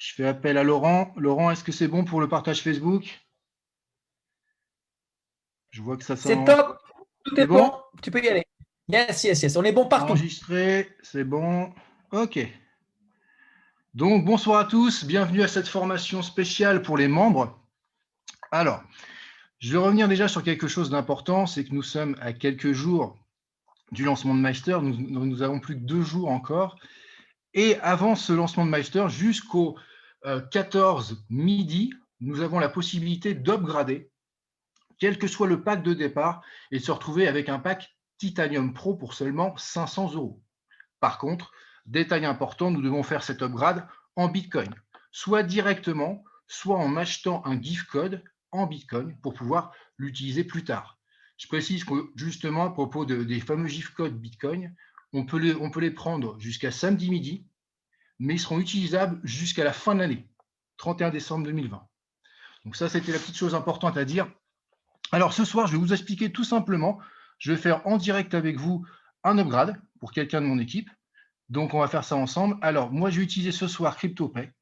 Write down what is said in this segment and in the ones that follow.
Je fais appel à Laurent. Laurent, est-ce que c'est bon pour le partage Facebook? Je vois que ça C'est s'en... top, tout C'est est bon, bon? tu peux y aller. Yes, yes, yes, on est bon partout. Enregistré, c'est bon. OK. Donc, bonsoir à tous. Bienvenue à cette formation spéciale pour les membres. Alors, je vais revenir déjà sur quelque chose d'important, c'est que nous sommes à quelques jours du lancement de Meister. Nous avons plus que 2 jours encore. Et avant ce lancement de Meister, jusqu'au 14 midi, nous avons la possibilité d'upgrader quel que soit le pack de départ, et de se retrouver avec un pack Titanium Pro pour seulement 500 euros. Par contre, détail important, nous devons faire cet upgrade en Bitcoin, soit directement, soit en achetant un gift code en Bitcoin pour pouvoir l'utiliser plus tard. Je précise que justement, à propos des fameux gift codes Bitcoin, on peut les prendre jusqu'à samedi midi, mais ils seront utilisables jusqu'à la fin de l'année, 31 décembre 2020. Donc ça, c'était la petite chose importante à dire. Alors ce soir, je vais vous expliquer tout simplement, je vais faire en direct avec vous un upgrade pour quelqu'un de mon équipe. Donc on va faire ça ensemble. Alors moi, je vais utiliser ce soir CryptoPay.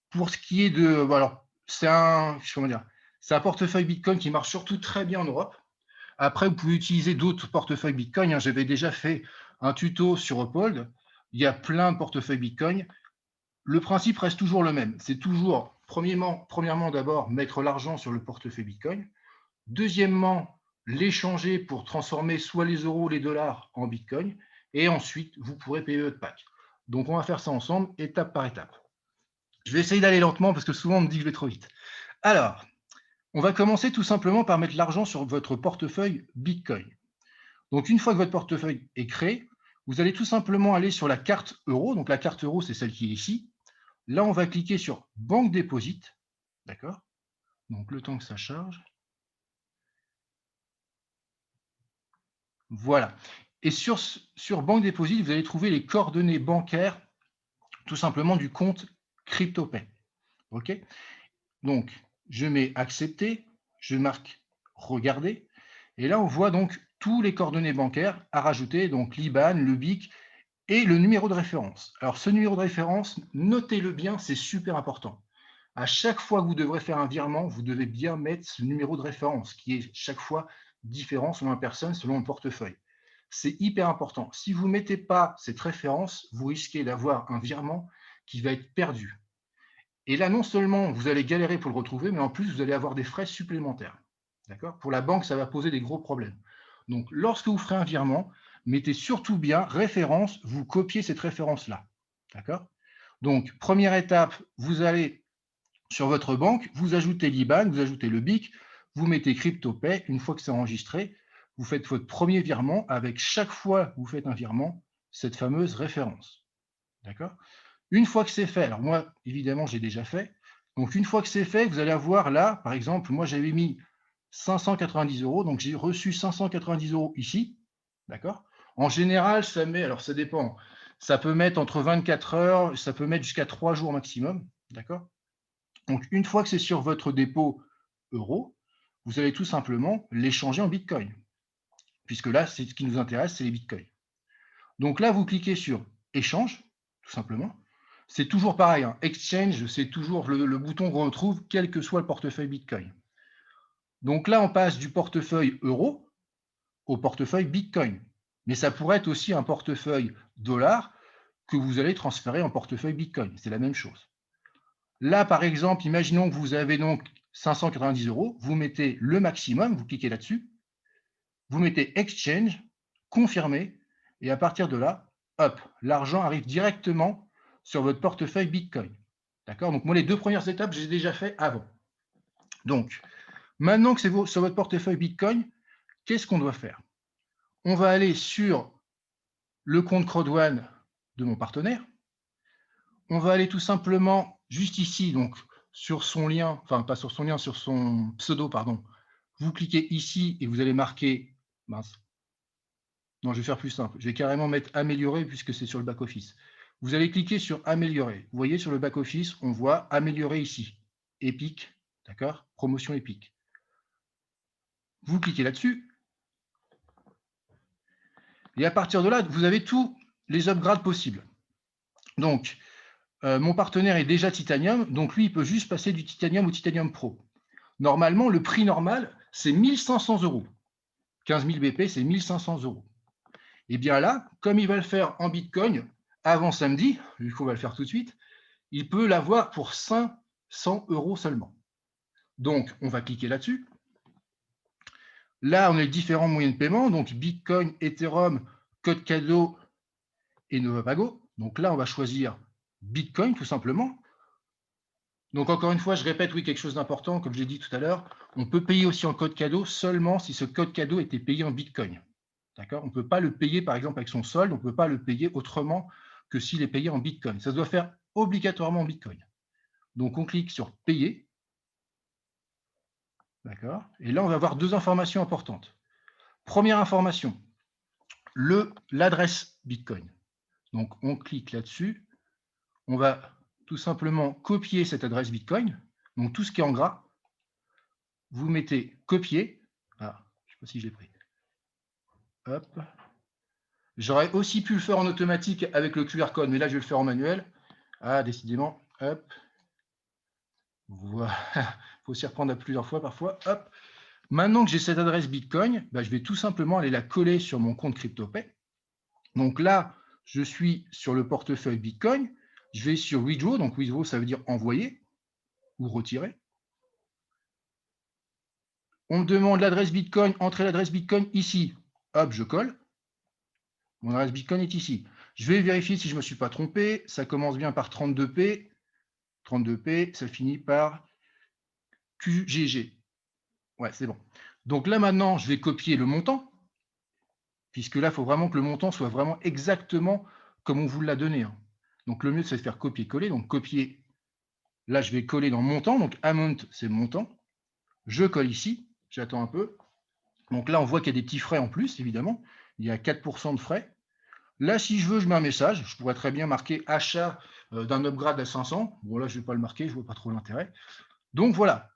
Pour ce qui est de... Alors, c'est un portefeuille Bitcoin qui marche surtout très bien en Europe. Après, vous pouvez utiliser d'autres portefeuilles Bitcoin. J'avais déjà fait un tuto sur Uphold. Il y a plein de portefeuilles Bitcoin. Le principe reste toujours le même. C'est toujours, premièrement d'abord, mettre l'argent sur le portefeuille Bitcoin. Deuxièmement, l'échanger pour transformer soit les euros ou les dollars en Bitcoin. Et ensuite, vous pourrez payer votre pack. Donc, on va faire ça ensemble, étape par étape. Je vais essayer d'aller lentement parce que souvent, on me dit que je vais trop vite. Alors, on va commencer tout simplement par mettre l'argent sur votre portefeuille Bitcoin. Donc, une fois que votre portefeuille est créé, vous allez tout simplement aller sur la carte euro. Donc, la carte euro, c'est celle qui est ici. Là, on va cliquer sur Banque Déposite. D'accord? Donc, le temps que ça charge. Voilà. Et sur Banque Déposite, vous allez trouver les coordonnées bancaires, tout simplement, du compte CryptoPay. OK? Donc, je mets Accepter, je marque Regarder. Et là, on voit donc tous les coordonnées bancaires à rajouter, donc l'IBAN, le BIC et le numéro de référence. Alors, ce numéro de référence, notez-le bien, c'est super important. À chaque fois que vous devrez faire un virement, vous devez bien mettre ce numéro de référence qui est chaque fois différent selon la personne, selon le portefeuille. C'est hyper important. Si vous ne mettez pas cette référence, vous risquez d'avoir un virement qui va être perdu. Et là, non seulement vous allez galérer pour le retrouver, mais en plus, vous allez avoir des frais supplémentaires. D'accord? Pour la banque, ça va poser des gros problèmes. Donc, lorsque vous ferez un virement, mettez surtout bien référence, vous copiez cette référence-là. D'accord? Donc, première étape, vous allez sur votre banque, vous ajoutez l'IBAN, vous ajoutez le BIC, vous mettez CryptoPay. Une fois que c'est enregistré, vous faites votre premier virement avec chaque fois que vous faites un virement, cette fameuse référence. D'accord? Une fois que c'est fait, alors moi, évidemment, j'ai déjà fait. Donc, une fois que c'est fait, vous allez avoir là, par exemple, moi, j'avais mis 590 euros. Donc, j'ai reçu 590 euros ici. D'accord? En général, ça met, alors ça dépend, ça peut mettre entre 24 heures, ça peut mettre jusqu'à 3 jours maximum. D'accord? Donc, une fois que c'est sur votre dépôt euro, vous allez tout simplement l'échanger en Bitcoin. Puisque là, c'est ce qui nous intéresse, c'est les Bitcoins. Donc là, vous cliquez sur Échange, tout simplement. C'est toujours pareil, hein. Exchange, c'est toujours le bouton qu'on retrouve, quel que soit le portefeuille Bitcoin. Donc là, on passe du portefeuille euro au portefeuille Bitcoin. Mais ça pourrait être aussi un portefeuille dollar que vous allez transférer en portefeuille Bitcoin. C'est la même chose. Là, par exemple, imaginons que vous avez donc 590 euros, vous mettez le maximum, vous cliquez là-dessus, vous mettez Exchange, confirmer, et à partir de là, hop, l'argent arrive directement sur votre portefeuille Bitcoin. D'accord? Donc moi, les 2 premières étapes, j'ai déjà fait avant. Donc, maintenant que c'est sur votre portefeuille Bitcoin, qu'est-ce qu'on doit faire? On va aller sur le compte CrowdOne de mon partenaire. On va aller tout simplement juste ici, donc sur son lien, enfin pas sur son lien, sur son pseudo, pardon. Vous cliquez ici et vous allez marquer, mince, non, je vais faire plus simple. Je vais carrément mettre améliorer puisque c'est sur le back-office. Vous allez cliquer sur améliorer. Vous voyez sur le back-office, on voit améliorer ici. Epic, d'accord? Promotion Epic. Vous cliquez là-dessus. Et à partir de là, vous avez tous les upgrades possibles. Donc, mon partenaire est déjà Titanium, donc lui, il peut juste passer du Titanium au Titanium Pro. Normalement, le prix normal, c'est 1 500 €. 15 000 BP, c'est 1 500 €. Et bien là, comme il va le faire en Bitcoin, avant samedi, vu qu'on va le faire tout de suite, il peut l'avoir pour 500 € seulement. Donc, on va cliquer là-dessus. Là, on a les différents moyens de paiement, donc Bitcoin, Ethereum, code cadeau et Novapago. Donc là, on va choisir Bitcoin, tout simplement. Donc, encore une fois, je répète, oui, quelque chose d'important, comme je l'ai dit tout à l'heure, on peut payer aussi en code cadeau seulement si ce code cadeau était payé en Bitcoin. D'accord? On ne peut pas le payer, par exemple, avec son solde, on ne peut pas le payer autrement que s'il est payé en Bitcoin. Ça se doit faire obligatoirement en Bitcoin. Donc, on clique sur « Payer ». D'accord? Et là, on va avoir deux informations importantes. Première information, l'adresse Bitcoin. Donc, on clique là-dessus. On va tout simplement copier cette adresse Bitcoin. Donc, tout ce qui est en gras, vous mettez « Copier ». Ah, je ne sais pas si je l'ai pris. Hop. J'aurais aussi pu le faire en automatique avec le QR code, mais là, je vais le faire en manuel. Ah, décidément. Hop. Voilà. Il faut s'y reprendre à plusieurs fois parfois. Hop. Maintenant que j'ai cette adresse Bitcoin, bah, je vais tout simplement aller la coller sur mon compte CryptoPay. Donc là, je suis sur le portefeuille Bitcoin. Je vais sur Withdraw. Donc Withdraw, ça veut dire envoyer ou retirer. On me demande l'adresse Bitcoin. Entrez l'adresse Bitcoin ici. Hop, je colle. Mon adresse Bitcoin est ici. Je vais vérifier si je ne me suis pas trompé. Ça commence bien par 32P. 32P, ça finit par QGG. Ouais, c'est bon. Donc là, maintenant, je vais copier le montant, puisque là, il faut vraiment que le montant soit vraiment exactement comme on vous l'a donné. Donc le mieux, c'est de faire copier-coller. Donc copier, là, je vais coller dans montant. Donc amount, c'est montant. Je colle ici. J'attends un peu. Donc là, on voit qu'il y a des petits frais en plus, évidemment. Il y a 4% de frais. Là, si je veux, je mets un message. Je pourrais très bien marquer achat d'un upgrade à 500. Bon, là, je ne vais pas le marquer. Je ne vois pas trop l'intérêt. Donc voilà.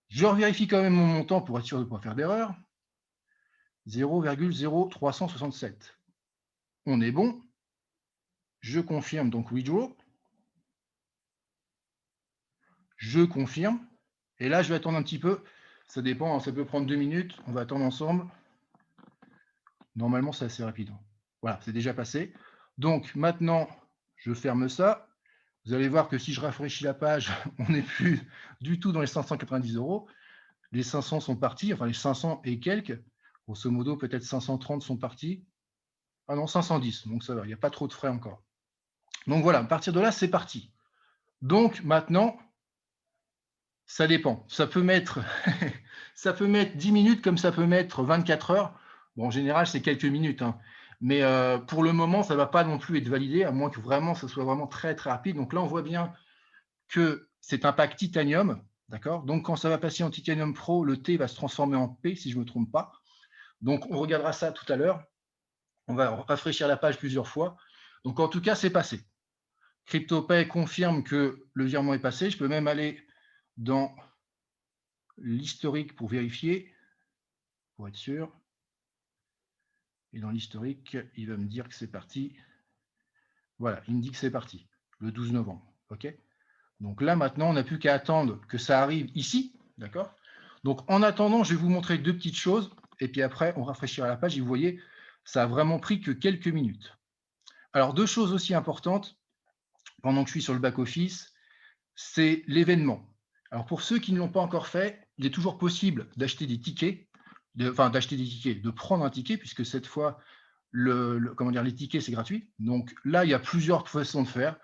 Je revérifie quand même mon montant pour être sûr de ne pas faire d'erreur. 0,0367. On est bon. Je confirme donc withdraw. Je confirme. Et là, je vais attendre un petit peu. Ça dépend, ça peut prendre 2 minutes. On va attendre ensemble. Normalement, c'est assez rapide. Voilà, c'est déjà passé. Donc maintenant, je ferme ça. Vous allez voir que si je rafraîchis la page, on n'est plus du tout dans les 590 €. Les 500 sont partis, enfin les 500 et quelques. Grosso modo, peut-être 530 sont partis. Ah non, 510, donc ça va, il n'y a pas trop de frais encore. Donc voilà, à partir de là, c'est parti. Donc maintenant, ça dépend. Ça peut mettre, ça peut mettre 10 minutes comme ça peut mettre 24 heures. Bon, en général, c'est quelques minutes. Hein. Mais pour le moment, ça ne va pas non plus être validé, à moins que vraiment, ça soit vraiment très, très rapide. Donc là, on voit bien que c'est un pack Titanium. D'accord. Donc, quand ça va passer en Titanium Pro, le T va se transformer en P, si je ne me trompe pas. Donc, on regardera ça tout à l'heure. On va rafraîchir la page plusieurs fois. Donc, en tout cas, c'est passé. CryptoPay confirme que le virement est passé. Je peux même aller dans l'historique pour vérifier, pour être sûr. Et dans l'historique, il va me dire que c'est parti. Voilà, il me dit que c'est parti, le 12 novembre. OK ? Donc là, maintenant, on n'a plus qu'à attendre que ça arrive ici. D'accord ? Donc, en attendant, je vais vous montrer deux petites choses. Et puis après, on rafraîchira la page. Et vous voyez, ça a vraiment pris que quelques minutes. Alors, deux choses aussi importantes, pendant que je suis sur le back-office, c'est l'événement. Alors, pour ceux qui ne l'ont pas encore fait, il est toujours possible d'acheter des tickets, de prendre un ticket, puisque cette fois, les tickets, c'est gratuit. Donc là, il y a plusieurs façons de faire.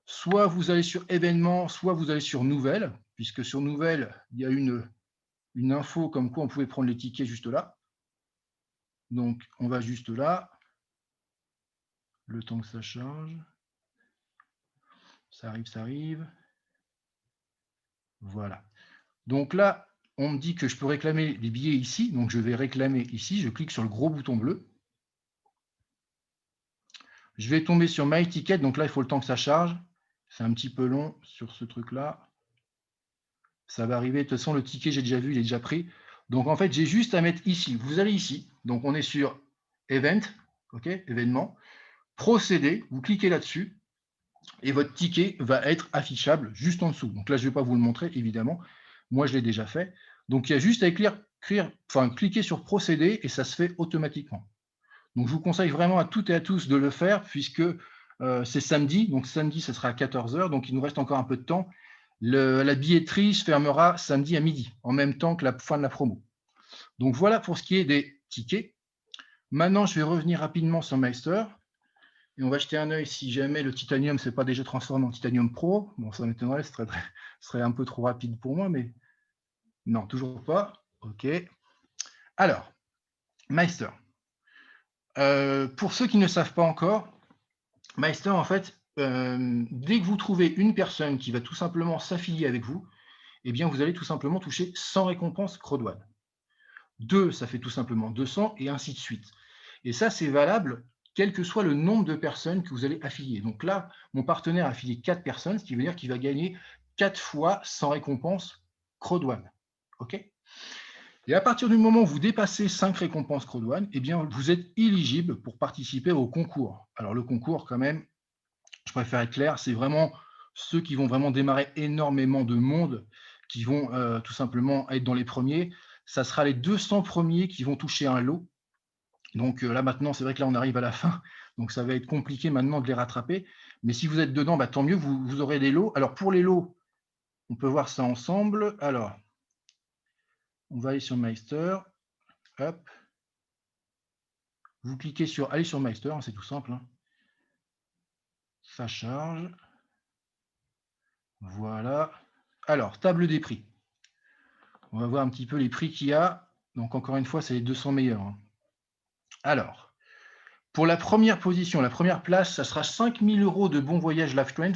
Soit vous allez sur événements, soit vous allez sur nouvelles, puisque sur nouvelles, il y a une info comme quoi on pouvait prendre les tickets juste là. Donc, on va juste là. Le temps que ça charge. Ça arrive, ça arrive. Voilà. Donc là, on me dit que je peux réclamer les billets ici. Donc, je vais réclamer ici. Je clique sur le gros bouton bleu. Je vais tomber sur My Ticket. Donc là, il faut le temps que ça charge. C'est un petit peu long sur ce truc-là. Ça va arriver. De toute façon, le ticket, j'ai déjà vu, il est déjà pris. Donc, en fait, j'ai juste à mettre ici. Vous allez ici. Donc, on est sur Event, OK, événement. Procéder, vous cliquez là-dessus. et votre ticket va être affichable juste en dessous. Donc là, je ne vais pas vous le montrer, évidemment. Moi, je l'ai déjà fait. Donc, il y a juste à cliquer sur procéder et ça se fait automatiquement. Donc, je vous conseille vraiment à toutes et à tous de le faire puisque c'est samedi. Donc, samedi, ce sera à 14 h. Donc, il nous reste encore un peu de temps. La billetterie se fermera samedi à midi, en même temps que la fin de la promo. Donc, voilà pour ce qui est des tickets. Maintenant, je vais revenir rapidement sur Meister. Et on va jeter un œil si jamais le titanium ne s'est pas déjà transformé en titanium pro. Bon, ça m'étonnerait, ce serait un peu trop rapide pour moi, mais non, toujours pas. OK. Alors, Meister. Pour ceux qui ne savent pas encore, Meister, en fait, dès que vous trouvez une personne qui va tout simplement s'affilier avec vous, eh bien, vous allez tout simplement toucher 100 récompenses CRODONE. 2, ça fait tout simplement 200 et ainsi de suite. Et ça, c'est valable quel que soit le nombre de personnes que vous allez affilier. Donc là, mon partenaire a affilié 4 personnes, ce qui veut dire qu'il va gagner 4 fois 100 récompenses CRODONE. OK ? Et à partir du moment où vous dépassez 5 récompenses CRODONE, eh bien, vous êtes éligible pour participer au concours. Alors le concours, quand même, je préfère être clair, c'est vraiment ceux qui vont vraiment démarrer énormément de monde, qui vont tout simplement être dans les premiers. Ça sera les 200 premiers qui vont toucher un lot. Donc là, maintenant, c'est vrai que là, on arrive à la fin. Donc, ça va être compliqué maintenant de les rattraper. Mais si vous êtes dedans, bah, tant mieux, vous aurez des lots. Alors, pour les lots, on peut voir ça ensemble. Alors, on va aller sur Meister. Hop. Vous cliquez sur « Aller sur Meister », c'est tout simple. Hein. Ça charge. Voilà. Alors, table des prix. On va voir un petit peu les prix qu'il y a. Donc, encore une fois, c'est les 200 meilleurs. Hein. Alors, pour la première position, la première place, ça sera 5 000 € de bon voyage Life Trends.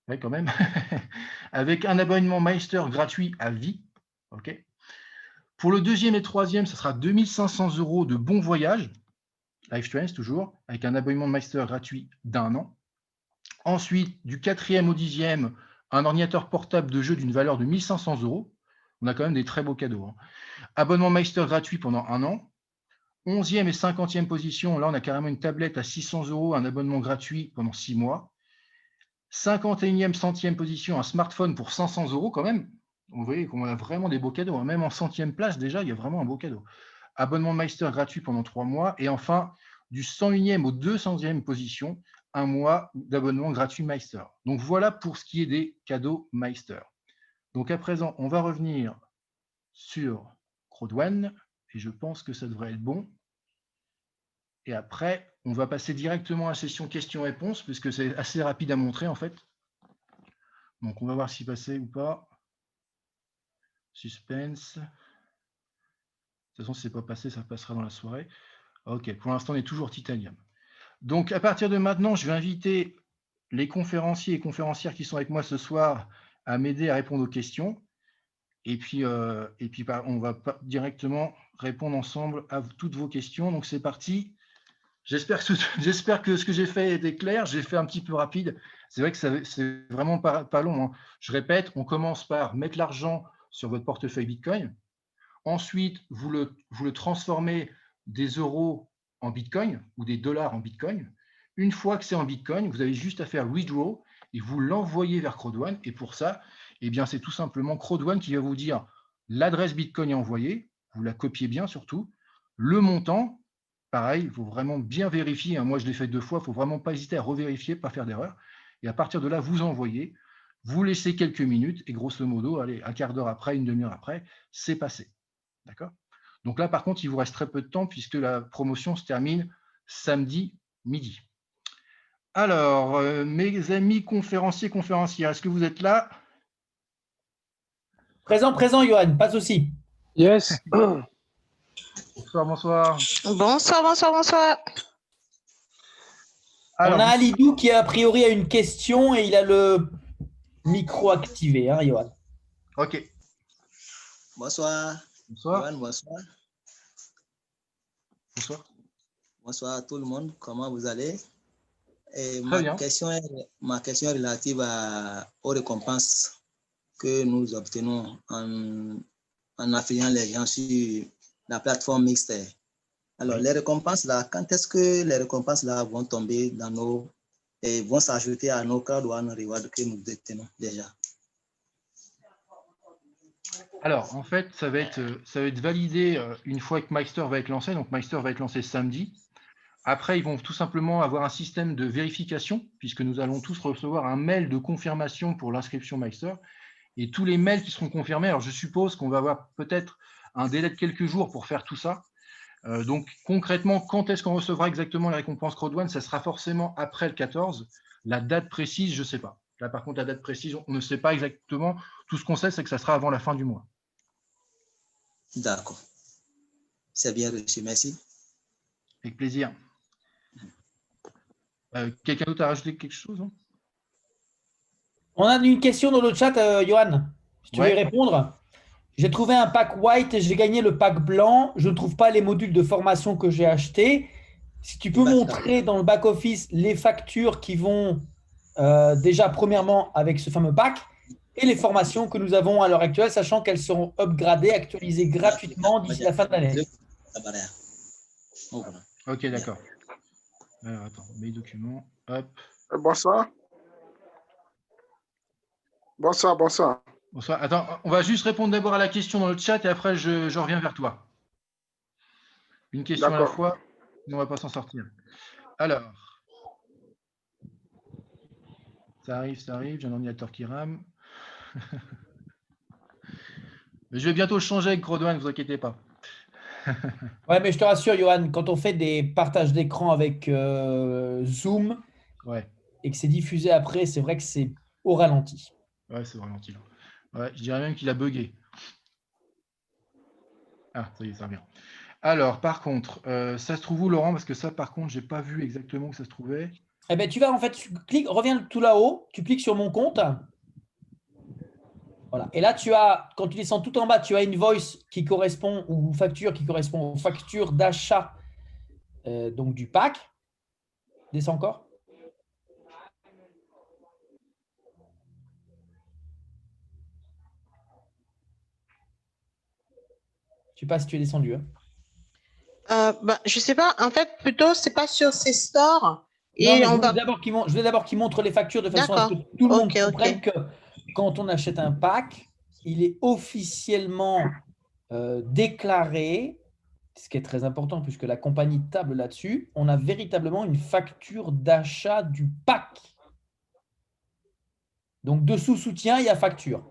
Ouais, quand même. Avec un abonnement Meister gratuit à vie. Okay. Pour le deuxième et troisième, ça sera 2 500 € de bon voyage. Life Trends, toujours, avec un abonnement Meister gratuit d'1 an. Ensuite, du 4e au 10e, un ordinateur portable de jeu d'une valeur de 1 500 €. On a quand même des très beaux cadeaux. Hein. Abonnement Meister gratuit pendant 1 an. 11e et 50e position, là, on a carrément une tablette à 600 €, un abonnement gratuit pendant 6 mois. 51e, 100e position, un smartphone pour 500 € quand même. Vous voyez qu'on a vraiment des beaux cadeaux. Hein. Même en 100e place, déjà, il y a vraiment un beau cadeau. Abonnement Meister gratuit pendant 3 mois. Et enfin, du 101e au 200e position, un mois d'abonnement gratuit Meister. Donc voilà pour ce qui est des cadeaux Meister. Donc à présent, on va revenir sur CRODONE. Et je pense que ça devrait être bon. Et après, on va passer directement à la session questions-réponses, puisque c'est assez rapide à montrer en fait. Donc on va voir si passait ou pas. Suspense. De toute façon, si ce n'est pas passé, ça passera dans la soirée. OK, pour l'instant, on est toujours titanium. Donc à partir de maintenant, je vais inviter les conférenciers et conférencières qui sont avec moi ce soir à m'aider à répondre aux questions. Et puis on va directement répondre ensemble à toutes vos questions. Donc c'est parti. J'espère que ce que j'ai fait était clair. J'ai fait un petit peu rapide. C'est vrai que c'est vraiment pas long. Hein. Je répète, on commence par mettre l'argent sur votre portefeuille Bitcoin. Ensuite, vous le transformez des euros en Bitcoin ou des dollars en Bitcoin. Une fois que c'est en Bitcoin, vous avez juste à faire withdraw et vous l'envoyez vers CRODONE. Et pour ça, eh bien, c'est tout simplement CRODONE qui va vous dire l'adresse Bitcoin est envoyée. Vous la copiez bien surtout. Le montant, pareil, il faut vraiment bien vérifier. Hein. Moi, je l'ai fait 2 fois. Il ne faut vraiment pas hésiter à revérifier, pas faire d'erreur. Et à partir de là, vous envoyez. Vous laissez quelques minutes et grosso modo, allez, un quart d'heure après, une demi-heure après, c'est passé. D'accord ? Donc là, par contre, il vous reste très peu de temps puisque la promotion se termine samedi midi. Alors, mes amis conférenciers, conférencières, est-ce que vous êtes là ? Présent, Johan, pas de souci. Yes. Bonsoir, bonsoir. Bonsoir. Alors, on a Alors, Alidou qui, a priori, a une question et il a le micro activé, hein, Johan. OK. Bonsoir. Bonsoir. Johan, bonsoir. Bonsoir. Bonsoir à tout le monde. Comment vous allez? Et Très bien. ma question est relative aux récompenses que nous obtenons en affiliant les gens sur la plateforme Mixter. Alors, Oui. les récompenses là, quand est-ce que les récompenses là vont tomber dans nos et vont s'ajouter à nos crowd one reward que nous détenons déjà. Alors, en fait, ça va être validé une fois que Meister va être lancé. Donc, Meister va être lancé samedi. Après, ils vont tout simplement avoir un système de vérification, puisque nous allons tous recevoir un mail de confirmation pour l'inscription Meister. Et tous les mails qui seront confirmés, alors je suppose qu'on va avoir peut-être un délai de quelques jours pour faire tout ça. Donc, concrètement, quand est-ce qu'on recevra exactement les récompenses Crowd1? Ça sera forcément après le 14. La date précise, je ne sais pas. Là, par contre, la date précise, on ne sait pas exactement. Tout ce qu'on sait, c'est que ça sera avant la fin du mois. D'accord. C'est bien reçu. Merci. Avec plaisir. Quelqu'un d'autre a rajouté quelque chose, hein? On a une question dans le chat, Johan. Si tu veux y Ouais. répondre. J'ai trouvé un pack white et j'ai gagné le pack blanc. Je ne trouve pas les modules de formation que j'ai achetés. Si tu peux montrer dans le back-office les factures qui vont déjà premièrement avec ce fameux pack et les formations que nous avons à l'heure actuelle, sachant qu'elles seront upgradées, actualisées gratuitement d'ici la fin de l'année. Ok, d'accord. Alors, attends, mes documents. Hop. Bonsoir. Bonsoir, bonsoir. Bonsoir. Attends, on va juste répondre d'abord à la question dans le chat et après je reviens vers toi. Une question à la fois, on ne va pas s'en sortir. Alors, ça arrive, j'ai un ordinateur qui rame. Je vais bientôt changer avec Crowd1, ne vous inquiétez pas. Ouais, mais je te rassure, Johan, quand on fait des partages d'écran avec Zoom et que c'est diffusé après, c'est vrai que c'est au ralenti. Ouais, c'est au ralenti. Ouais, je dirais même qu'il a bugué. Ah, ça y est, ça revient. Alors, par contre, ça se trouve où, Laurent? Parce que ça, par contre, je n'ai pas vu exactement où ça se trouvait. Eh bien, tu vas en fait, tu cliques, reviens tout là-haut, tu cliques sur mon compte. Voilà. Et là, tu as, quand tu descends tout en bas, tu as une invoice qui correspond ou facture qui correspond aux factures d'achat donc du pack. Descends encore. Je ne sais pas si tu es descendu. Je ne sais pas. En fait, plutôt, c'est pas sur ces stores. Non, mais je voulais d'abord qu'ils montrent les factures de façon à ce que tout le monde comprenne que quand on achète un pack, il est officiellement déclaré, ce qui est très important puisque la compagnie table là-dessus, on a véritablement une facture d'achat du pack. Donc, dessous soutien, il y a facture.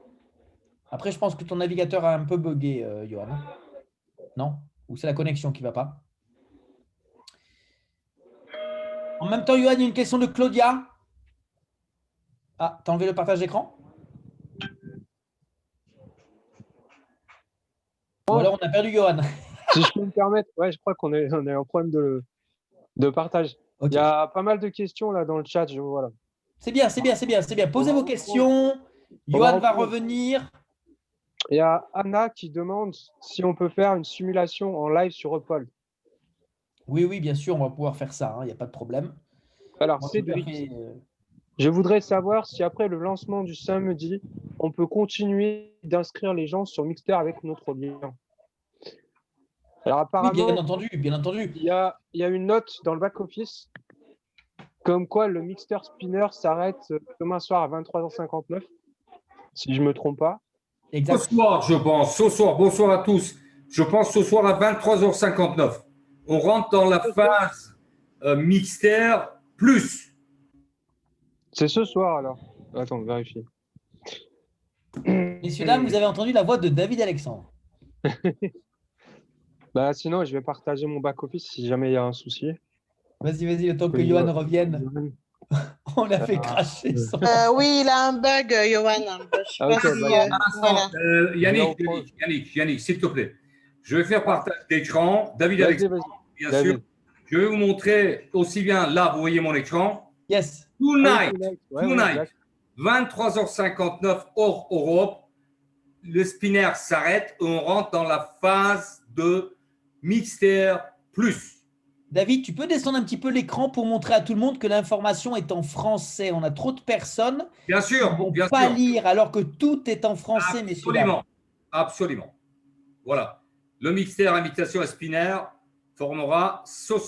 Après, je pense que ton navigateur a un peu bugué, Johan. Non? Ou c'est la connexion qui ne va pas? En même temps, Johan, il y a une question de Claudia. Ah, t'as enlevé le partage d'écran? Ou alors on a perdu Johan. Si je peux me permettre, ouais, je crois qu'on a un problème de partage. Okay. Il y a pas mal de questions là dans le chat. Voilà. C'est bien. Posez vos questions. Johan va revenir. Il y a Anna qui demande si on peut faire une simulation en live sur Uphold. Oui, bien sûr, on va pouvoir faire ça. Il n'y a pas de problème. Alors, Cédric, je voudrais savoir si après le lancement du samedi, on peut continuer d'inscrire les gens sur Mixter avec notre lien. Alors, apparemment, oui, bien entendu. Il y a une note dans le back-office comme quoi le Mixter Spinner s'arrête demain soir à 23h59, si je ne me trompe pas. Exact. Ce soir, je pense. Ce soir, bonsoir à tous. Je pense ce soir à 23h59. On rentre dans la phase Mixter plus. C'est ce soir alors. Attends, vérifie. Messieurs, dames, vous avez entendu la voix de David Alexandre. Sinon, je vais partager mon back-office si jamais il y a un souci. Vas-y, le temps que Johan revienne. On l'a fait cracher. Oui, il a un bug, Johan. Yannick, s'il te plaît. Je vais faire partage d'écran. David Alexandre, bien sûr. Je vais vous montrer aussi bien là, vous voyez mon écran. Yes. Tonight, 23h59 hors Europe, le spinner s'arrête et on rentre dans la phase de Mixter plus. David, tu peux descendre un petit peu l'écran pour montrer à tout le monde que l'information est en français. On a trop de personnes qui ne vont pas lire alors que tout est en français. Absolument. Voilà. Le Mixter invitation à spinner fermera ce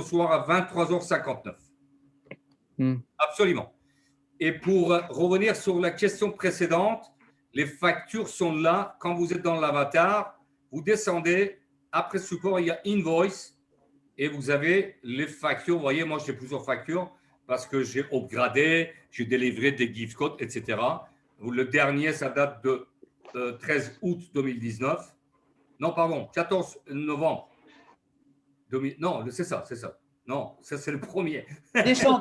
soir à 23h59. Absolument. Et pour revenir sur la question précédente, les factures sont là. Quand vous êtes dans l'avatar, vous descendez. Après support, il y a Invoice et vous avez les factures. Vous voyez, moi, j'ai plusieurs factures parce que j'ai upgradé, j'ai délivré des gift codes, etc. Le dernier, ça date de 13 août 2019. Non, pardon, 14 novembre. Non, c'est ça. Non, ça, c'est le premier. Descends,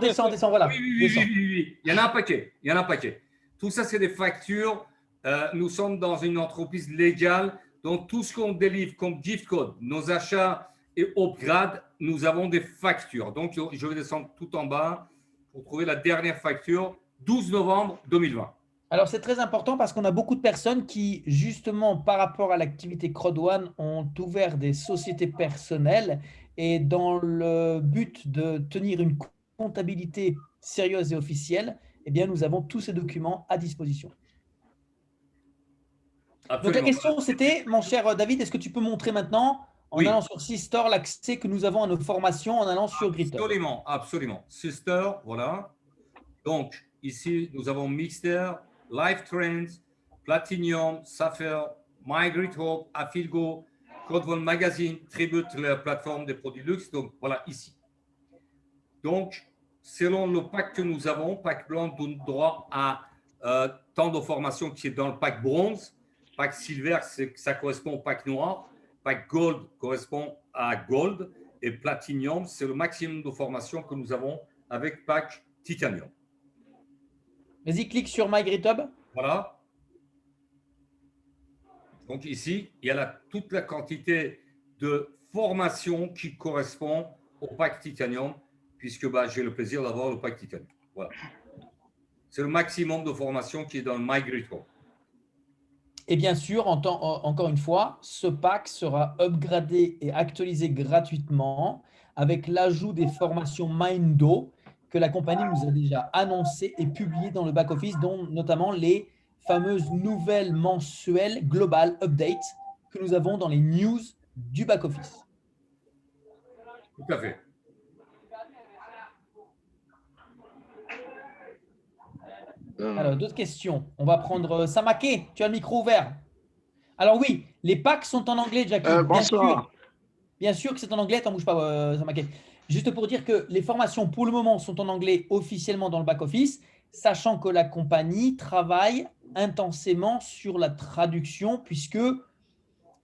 voilà. Oui. Il y en a un paquet. Tout ça, c'est des factures. Nous sommes dans une entreprise légale. Donc, tout ce qu'on délivre comme gift code, nos achats et upgrade, nous avons des factures. Donc, je vais descendre tout en bas pour trouver la dernière facture, 12 novembre 2020. Alors, c'est très important parce qu'on a beaucoup de personnes qui, justement, par rapport à l'activité CrowdOne, ont ouvert des sociétés personnelles et dans le but de tenir une comptabilité sérieuse et officielle, eh bien, nous avons tous ces documents à disposition. Absolument. Donc, la question, c'était, mon cher David, est-ce que tu peux montrer maintenant, en allant sur Systore, l'accès que nous avons à nos formations en allant sur Gridhub? Absolument. Systore, voilà. Donc, ici, nous avons Mixter, Live Trends, Platinum, Sapphire, MyGridHub, Affilgo, CrowdOne Magazine, Tribute, la plateforme des produits luxe. Donc, voilà, ici. Donc, selon le pack que nous avons, pack blanc donne droit à tant de formations qui est dans le pack bronze. Pack silver, ça correspond au pack noir. Pack gold correspond à gold. Et platinum, c'est le maximum de formations que nous avons avec pack titanium. Vas-y, clique sur MyGridHub. Voilà. Donc ici, il y a toute la quantité de formations qui correspond au pack titanium, puisque j'ai le plaisir d'avoir le pack titanium. Voilà. C'est le maximum de formations qui est dans le MyGridHub. Et bien sûr, encore une fois, ce pack sera upgradé et actualisé gratuitement avec l'ajout des formations Mindo que la compagnie nous a déjà annoncées et publiées dans le back-office, dont notamment les fameuses nouvelles mensuelles Global Updates que nous avons dans les news du back-office. Tout à fait. Alors, d'autres questions. On va prendre Samake, tu as le micro ouvert. Alors oui, les packs sont en anglais, Jackie. Bien sûr que c'est en anglais, t'en bouge pas, Samake. Juste pour dire que les formations, pour le moment, sont en anglais officiellement dans le back-office, sachant que la compagnie travaille intensément sur la traduction, puisque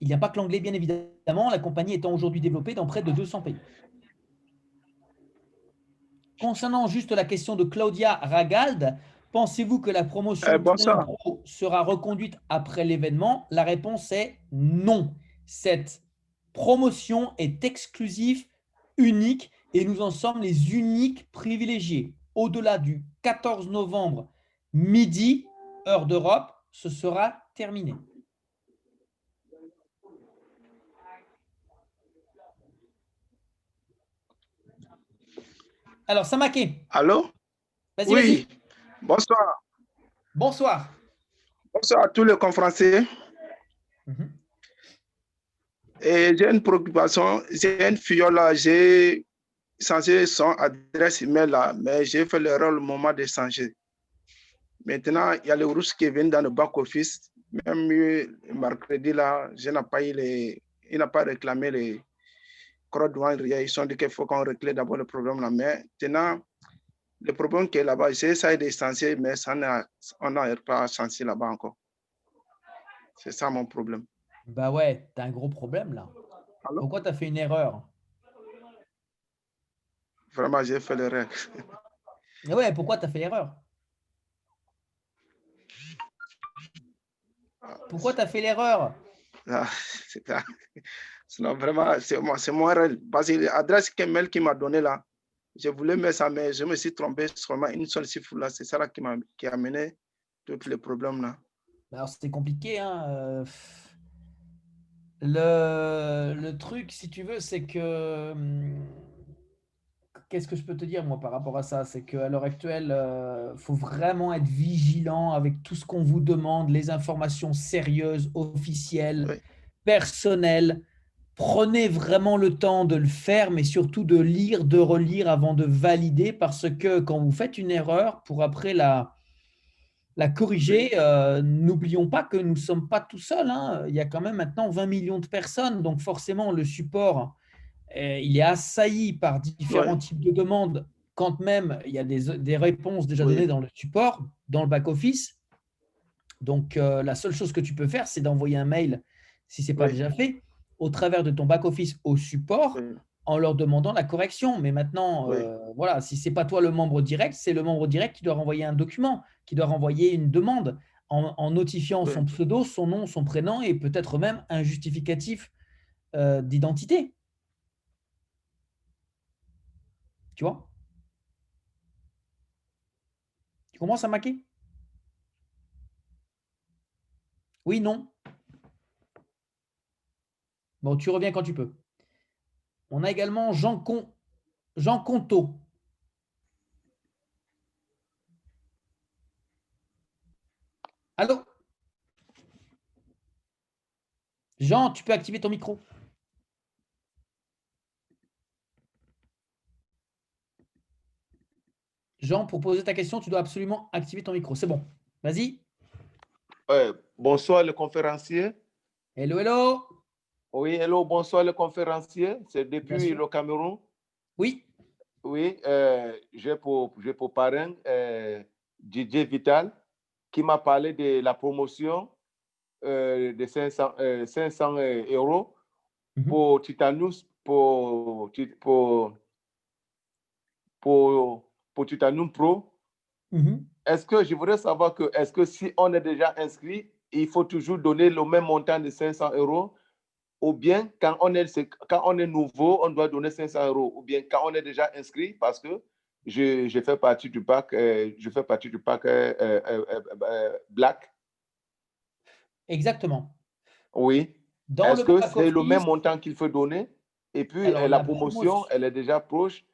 il n'y a pas que l'anglais, bien évidemment, la compagnie étant aujourd'hui développée dans près de 200 pays. Concernant juste la question de Claudia Ragald, pensez-vous que la promotion Pro sera reconduite après l'événement? La réponse est non. Cette promotion est exclusive, unique, et nous en sommes les uniques privilégiés. Au-delà du 14 novembre midi, heure d'Europe, ce sera terminé. Alors, Samake. Allô? Vas-y, oui. Vas-y. Bonsoir. Bonsoir. Bonsoir à tous les conférenciers. Et j'ai une préoccupation. J'ai une fiole là. J'ai changé son adresse email là, mais j'ai fait l'erreur le moment de changer. Maintenant, il y a les Russes qui viennent dans le back-office. Même mercredi là, il n'a pas réclamé les CrowdOne. Ils ont dit qu'il faut qu'on réclame d'abord le problème là. Mais maintenant, le problème qui est là-bas, j'ai essayé de changer, mais on n'a pas changé là-bas encore. C'est ça mon problème. Bah ouais, tu as un gros problème là. Allô? Pourquoi tu as fait une erreur? Vraiment, j'ai fait l'erreur. Ouais, pourquoi tu as fait l'erreur? Pourquoi tu as fait l'erreur? Sinon, vraiment, c'est mon erreur. Parce que l'adresse mail qui m'a donné là, je voulais mettre ça, mais je me suis trompé seulement une seule chiffre là. C'est ça là qui a amené tous les problèmes là. Alors, c'était compliqué. Hein. Le truc, si tu veux, c'est que… Qu'est-ce que je peux te dire, moi, par rapport à ça? C'est qu'à l'heure actuelle, faut vraiment être vigilant avec tout ce qu'on vous demande, les informations sérieuses, officielles, personnelles. prenez vraiment le temps de le faire, mais surtout de lire, de relire avant de valider, parce que quand vous faites une erreur, pour après la corriger, n'oublions pas que nous ne sommes pas tout seuls, hein. Il y a quand même maintenant 20 millions de personnes, donc forcément le support, il est assailli par différents types de demandes, quand même il y a des réponses déjà données dans le support, dans le back-office. Donc, la seule chose que tu peux faire, c'est d'envoyer un mail, si ce n'est pas déjà fait, au travers de ton back-office au support, en leur demandant la correction. Mais maintenant, voilà, si ce n'est pas toi le membre direct, c'est le membre direct qui doit renvoyer un document, qui doit renvoyer une demande en notifiant son pseudo, son nom, son prénom et peut-être même un justificatif d'identité. Tu vois? Tu commences à maquer? Oui, non? Bon, tu reviens quand tu peux. On a également Jean Conto. Allô? Jean, tu peux activer ton micro. Jean, pour poser ta question, tu dois absolument activer ton micro. C'est bon. Vas-y. Bonsoir, le conférencier. Hello, hello. Oui, hello, bonsoir, le conférencier. C'est depuis le Cameroun. Oui. Oui, j'ai pour parrain Didier Vital qui m'a parlé de la promotion de 500 euros pour Titanus, pour Titanum Pro. Est-ce que je voudrais savoir est-ce que si on est déjà inscrit, il faut toujours donner le même montant de 500 euros, ou bien quand on est nouveau, on doit donner 500 euros, ou bien quand on est déjà inscrit, parce que je fais partie du pack, Black. Exactement. Oui. Est-ce que c'est le même montant qu'il faut donner? Et puis, alors, la promotion, elle est déjà proche,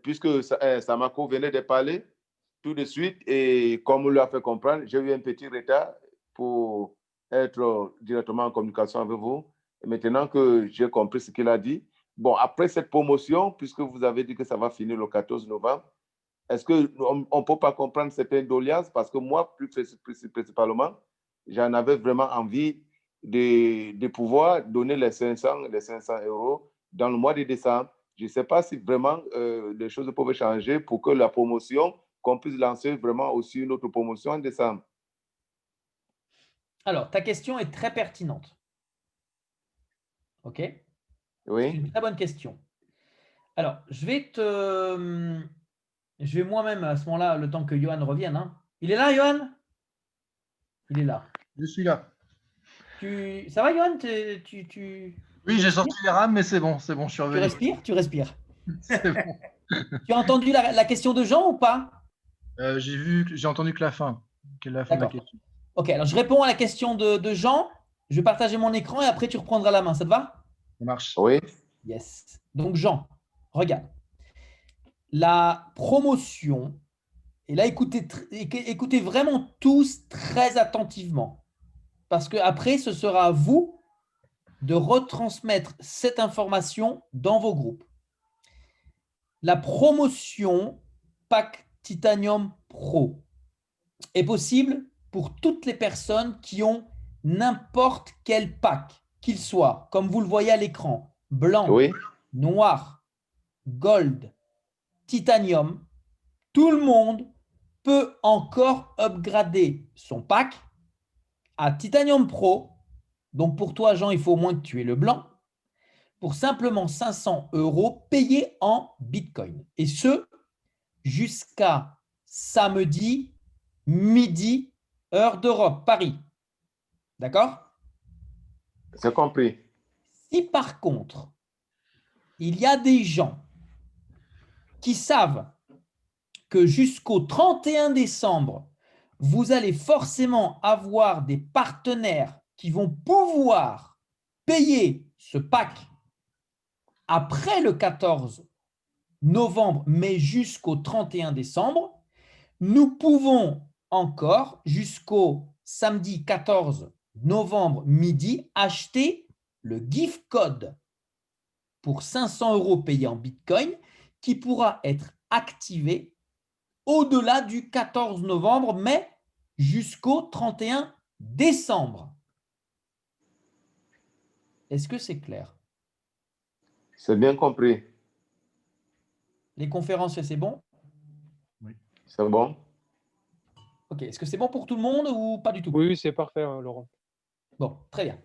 puisque Samako venait de parler tout de suite, et comme on l'a fait comprendre, j'ai eu un petit retard pour être directement en communication avec vous. Et maintenant que j'ai compris ce qu'il a dit, bon, après cette promotion, puisque vous avez dit que ça va finir le 14 novembre, est-ce qu'on ne peut pas comprendre certaines doléances? Parce que moi, plus principalement, j'en avais vraiment envie de pouvoir donner les 500 euros dans le mois de décembre. Je ne sais pas si vraiment les choses peuvent changer pour que la promotion, qu'on puisse lancer vraiment aussi une autre promotion en décembre. Alors, ta question est très pertinente. OK? Oui. C'est une très bonne question. Alors, je vais moi-même à ce moment-là, le temps que Johan revienne. Hein. Il est là, Johan? Il est là. Je suis là. Ça va, Johan? Oui, j'ai sorti les rames, mais c'est bon, je suis revenu. Tu respires. C'est bon. Tu as entendu la question de Jean ou pas? J'ai entendu que la fin. Quelle est la fin de la question? Ok, alors je réponds à la question de Jean. Je vais partager mon écran et après tu reprendras la main. Ça te va? Ça marche. Oui. Yes. Donc Jean, regarde. La promotion, et là écoutez vraiment tous très attentivement, parce que après ce sera à vous de retransmettre cette information dans vos groupes. La promotion Pack Titanium Pro est possible pour toutes les personnes qui ont n'importe quel pack, qu'il soit, comme vous le voyez à l'écran, blanc, noir, gold, titanium. Tout le monde peut encore upgrader son pack à Titanium Pro. Donc pour toi, Jean, il faut au moins que tu aies le blanc, pour simplement 500 euros payés en Bitcoin. Et ce, jusqu'à samedi midi, heure d'Europe, Paris. D'accord? C'est compris. Si par contre, il y a des gens qui savent que jusqu'au 31 décembre, vous allez forcément avoir des partenaires qui vont pouvoir payer ce pack après le 14 novembre, mais jusqu'au 31 décembre, nous pouvons encore, jusqu'au samedi 14 novembre midi, acheter le gift code pour 500 € payés en Bitcoin qui pourra être activé au-delà du 14 novembre, mais jusqu'au 31 décembre. Est-ce que c'est clair? C'est bien compris. Les conférences, c'est bon? Oui. C'est bon? Ok. Est-ce que c'est bon pour tout le monde ou pas du tout? Oui, c'est parfait, hein, Laurent. Bon, très bien.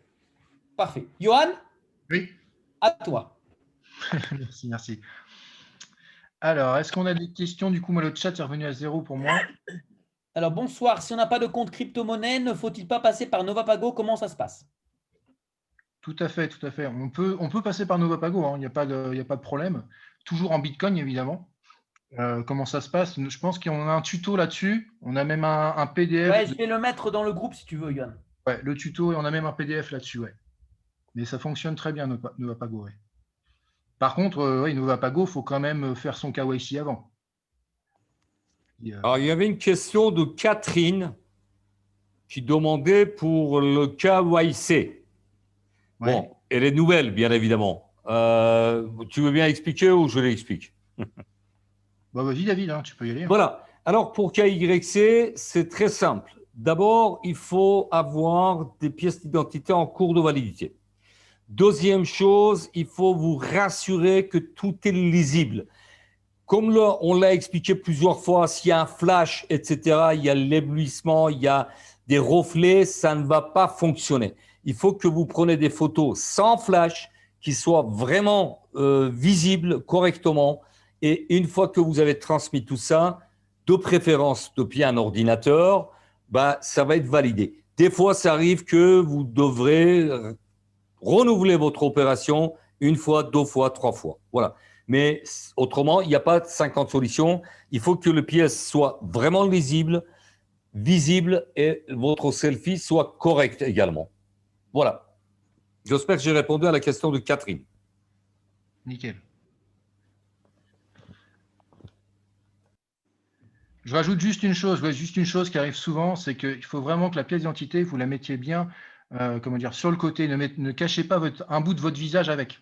Parfait. Johan? Oui. À toi. Merci, merci. Alors, est-ce qu'on a des questions? Du coup, moi, le chat est revenu à 0 pour moi. Alors, bonsoir. Si on n'a pas de compte crypto-monnaie, ne faut-il pas passer par Novapago? Comment ça se passe? Tout à fait, tout à fait. On peut passer par Novapago, hein, il n'y a pas de problème. Toujours en Bitcoin, évidemment. Comment ça se passe? Je pense qu'on a un tuto là-dessus. On a même un PDF. Ouais, je vais le mettre dans le groupe si tu veux, Johan. Ouais, le tuto, et on a même un PDF là-dessus, ouais. Mais ça fonctionne très bien, Novapago, ouais. Par contre, ouais, Novapago, il faut quand même faire son KYC avant. Alors, il y avait une question de Catherine qui demandait pour le KYC. Ouais. Bon, elle est nouvelle, bien évidemment. Tu veux bien expliquer ou je l'explique? Bah, vas-y, David, hein, tu peux y aller. Hein. Voilà. Alors, pour KYC, c'est très simple. D'abord, il faut avoir des pièces d'identité en cours de validité. Deuxième chose, il faut vous rassurer que tout est lisible. Comme on l'a expliqué plusieurs fois, s'il y a un flash, etc., il y a l'éblouissement, il y a des reflets, ça ne va pas fonctionner. Il faut que vous preniez des photos sans flash, qui soient vraiment visibles correctement. Et une fois que vous avez transmis tout ça, de préférence depuis un ordinateur, bah, ça va être validé. Des fois, ça arrive que vous devrez renouveler votre opération une fois, 2 fois, 3 fois. Voilà. Mais autrement, il n'y a pas 50 solutions. Il faut que les pièces soient vraiment lisibles, visibles et votre selfie soit correct également. Voilà. J'espère que j'ai répondu à la question de Catherine. Nickel. Je rajoute juste une chose, qui arrive souvent, c'est qu'il faut vraiment que la pièce d'identité, vous la mettiez bien sur le côté. Ne cachez pas un bout de votre visage avec.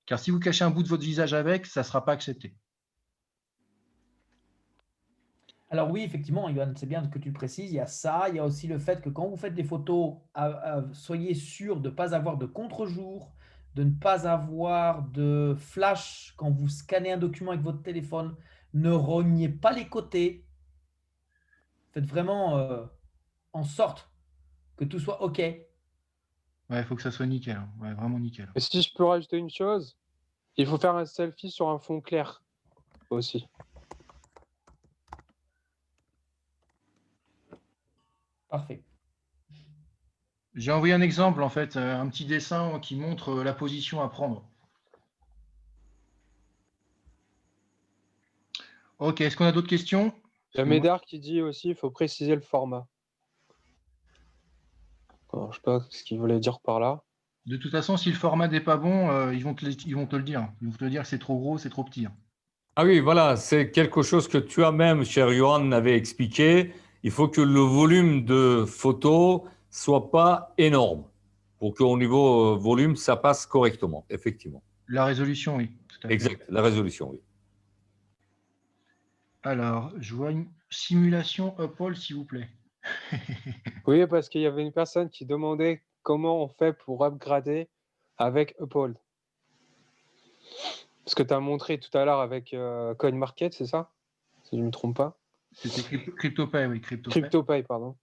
Car si vous cachez un bout de votre visage avec, ça ne sera pas accepté. Alors oui, effectivement, Johan, c'est bien que tu le précises. Il y a ça. Il y a aussi le fait que quand vous faites des photos, soyez sûr de ne pas avoir de contre-jour, de ne pas avoir de flash quand vous scannez un document avec votre téléphone. Ne rognez pas les côtés. Faites vraiment en sorte que tout soit OK. Ouais, il faut que ça soit nickel. Hein. Ouais, vraiment nickel. Et si je peux rajouter une chose, il faut faire un selfie sur un fond clair aussi. Parfait. J'ai envoyé un exemple, en fait, un petit dessin qui montre la position à prendre. Ok, est-ce qu'on a d'autres questions? Il y a Médard qui dit aussi qu'il faut préciser le format. Alors, je ne sais pas ce qu'il voulait dire par là. De toute façon, si le format n'est pas bon, ils vont te le dire. Ils vont te dire que c'est trop gros, c'est trop petit. Hein. Ah oui, voilà, c'est quelque chose que tu as même, cher Johan, avait expliqué. Il faut que le volume de photos soit pas énorme pour qu'au niveau volume, ça passe correctement, effectivement. La résolution, oui. Tout à fait. Exact, la résolution, oui. Alors, je vois une simulation Uphold, s'il vous plaît. Oui, parce qu'il y avait une personne qui demandait comment on fait pour upgrader avec Uphold. Ce que tu as montré tout à l'heure avec CoinMarket, c'est ça? Si je ne me trompe pas. C'était CryptoPay, oui. CryptoPay, pardon.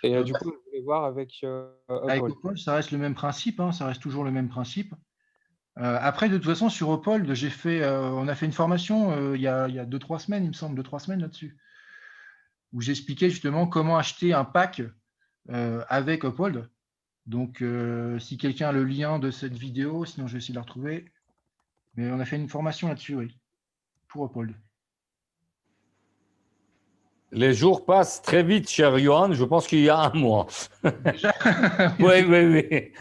Et du coup, je voulais voir avec Uphold, ça reste le même principe, hein, ça reste toujours le même principe. Après, de toute façon, sur Uphold, on a fait une formation il y a 2-3 semaines, il me semble, 2-3 semaines là-dessus, où j'expliquais justement comment acheter un pack avec Uphold. Donc, si quelqu'un a le lien de cette vidéo, sinon je vais essayer de la retrouver. Mais on a fait une formation là-dessus, oui, pour Uphold. Les jours passent très vite, cher Johan. Je pense qu'il y a un mois. Déjà Oui.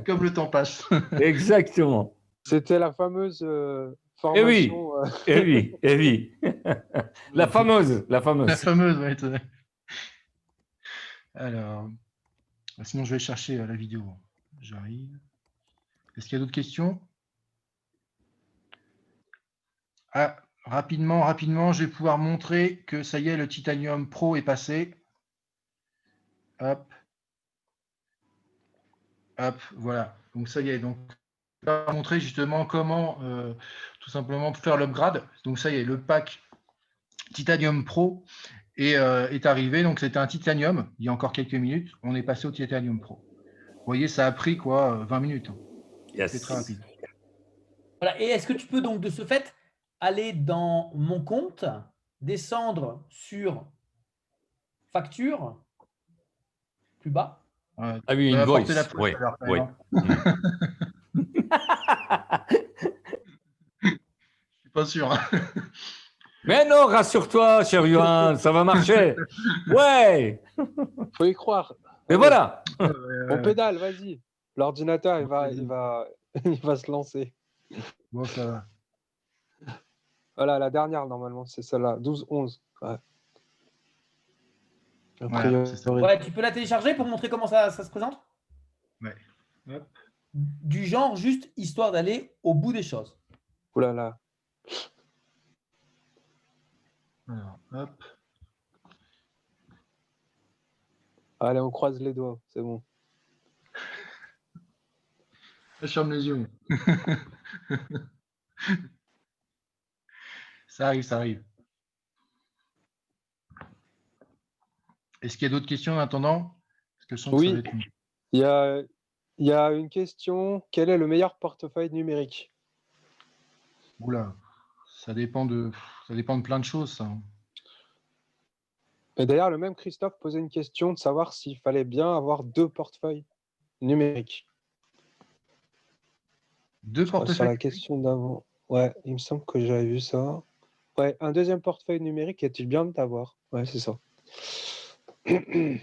Comme le temps passe. Exactement. C'était la fameuse formation. Eh oui. La fameuse. La fameuse, oui. Alors, sinon je vais chercher la vidéo. J'arrive. Est-ce qu'il y a d'autres questions? Ah, rapidement, je vais pouvoir montrer que ça y est, le Titanium Pro est passé. Hop. Hop, voilà. Donc ça y est. Donc, je vais montrer justement comment tout simplement faire l'upgrade. Donc ça y est, le pack Titanium Pro est arrivé. Donc c'était un Titanium il y a encore quelques minutes. On est passé au Titanium Pro. Vous voyez, ça a pris quoi 20 minutes. Yes. C'est très rapide. Voilà. Et est-ce que tu peux donc de ce fait aller dans mon compte, descendre sur facture, plus bas? Ah oui, invoice. Oui, oui. Je suis pas sûr. Mais non, rassure-toi, cher Johan, ça va marcher. Ouais. Faut y croire. Mais voilà. On pédale, vas-y. L'ordinateur, il va se lancer. Bon, ça va. Voilà, la dernière, normalement, c'est celle-là. 12-11. Ouais. Voilà, c'est ça. Ouais, tu peux la télécharger pour montrer comment ça se présente? Ouais. Hop. Du genre, juste histoire d'aller au bout des choses. Ouh là là. Alors, hop. Allez, on croise les doigts, c'est bon. Je ferme les yeux. Ça arrive, ça arrive. Est-ce qu'il y a d'autres questions en attendant? Parce que je sens que ça va être... Il y a une question. Quel est le meilleur portefeuille numérique? Oula, ça dépend de plein de choses, ça. Et d'ailleurs, le même Christophe posait une question de savoir s'il fallait bien avoir 2 portefeuilles numériques. 2 portefeuilles? Sur la question d'avant. Ouais, il me semble que j'avais vu ça. Ouais, un deuxième portefeuille numérique, est-il bien d'avoir? Ouais, c'est ça. Je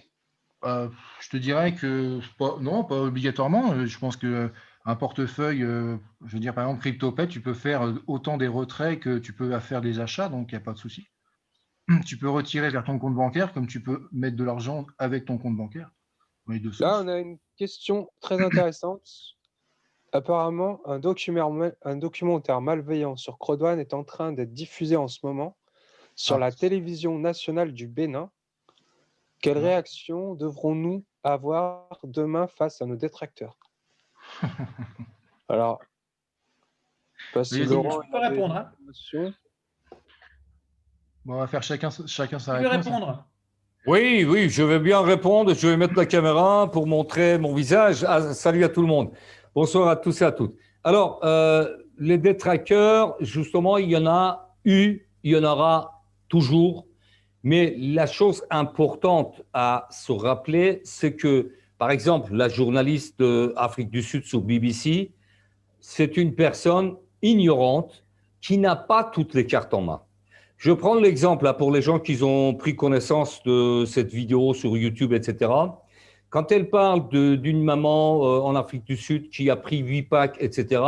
te dirais que non, pas obligatoirement. Je pense que un portefeuille, je veux dire par exemple CryptoPay, tu peux faire autant des retraits que tu peux faire des achats, donc il n'y a pas de souci. Tu peux retirer vers ton compte bancaire comme tu peux mettre de l'argent avec ton compte bancaire. Là, on a une question très intéressante. Apparemment, un documentaire malveillant sur Crodwan est en train d'être diffusé en ce moment sur la télévision nationale du Bénin. Quelle réaction devrons-nous avoir demain face à nos détracteurs? Alors, parce que Laurent, tu peux répondre. Hein. Bon, on va faire chacun sa réponse. Tu peux répondre. Oui, oui, je vais bien répondre. Je vais mettre la caméra pour montrer mon visage. Ah, salut à tout le monde. Bonsoir à tous et à toutes. Alors, les détraqueurs, justement, il y en a eu, il y en aura toujours. Mais la chose importante à se rappeler, c'est que, par exemple, la journaliste d'Afrique du Sud sur BBC, c'est une personne ignorante qui n'a pas toutes les cartes en main. Je prends l'exemple là, pour les gens qui ont pris connaissance de cette vidéo sur YouTube, etc. Quand elle parle d'une maman en Afrique du Sud qui a pris 8 packs, etc.,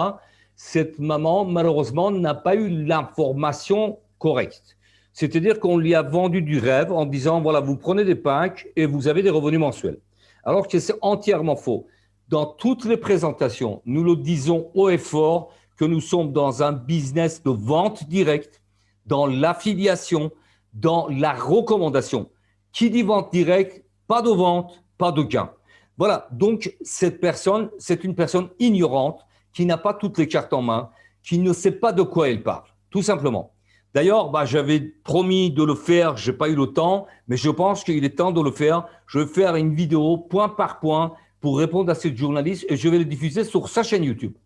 cette maman, malheureusement, n'a pas eu l'information correcte. C'est-à-dire qu'on lui a vendu du rêve en disant, voilà, vous prenez des packs et vous avez des revenus mensuels. Alors que c'est entièrement faux. Dans toutes les présentations, nous le disons haut et fort que nous sommes dans un business de vente directe, dans l'affiliation, dans la recommandation. Qui dit vente directe, pas de vente, pas de gain. Voilà, donc cette personne, c'est une personne ignorante qui n'a pas toutes les cartes en main, qui ne sait pas de quoi elle parle, tout simplement. D'ailleurs, j'avais promis de le faire, je n'ai pas eu le temps, mais je pense qu'il est temps de le faire. Je vais faire une vidéo point par point pour répondre à cette journaliste et je vais le diffuser sur sa chaîne YouTube.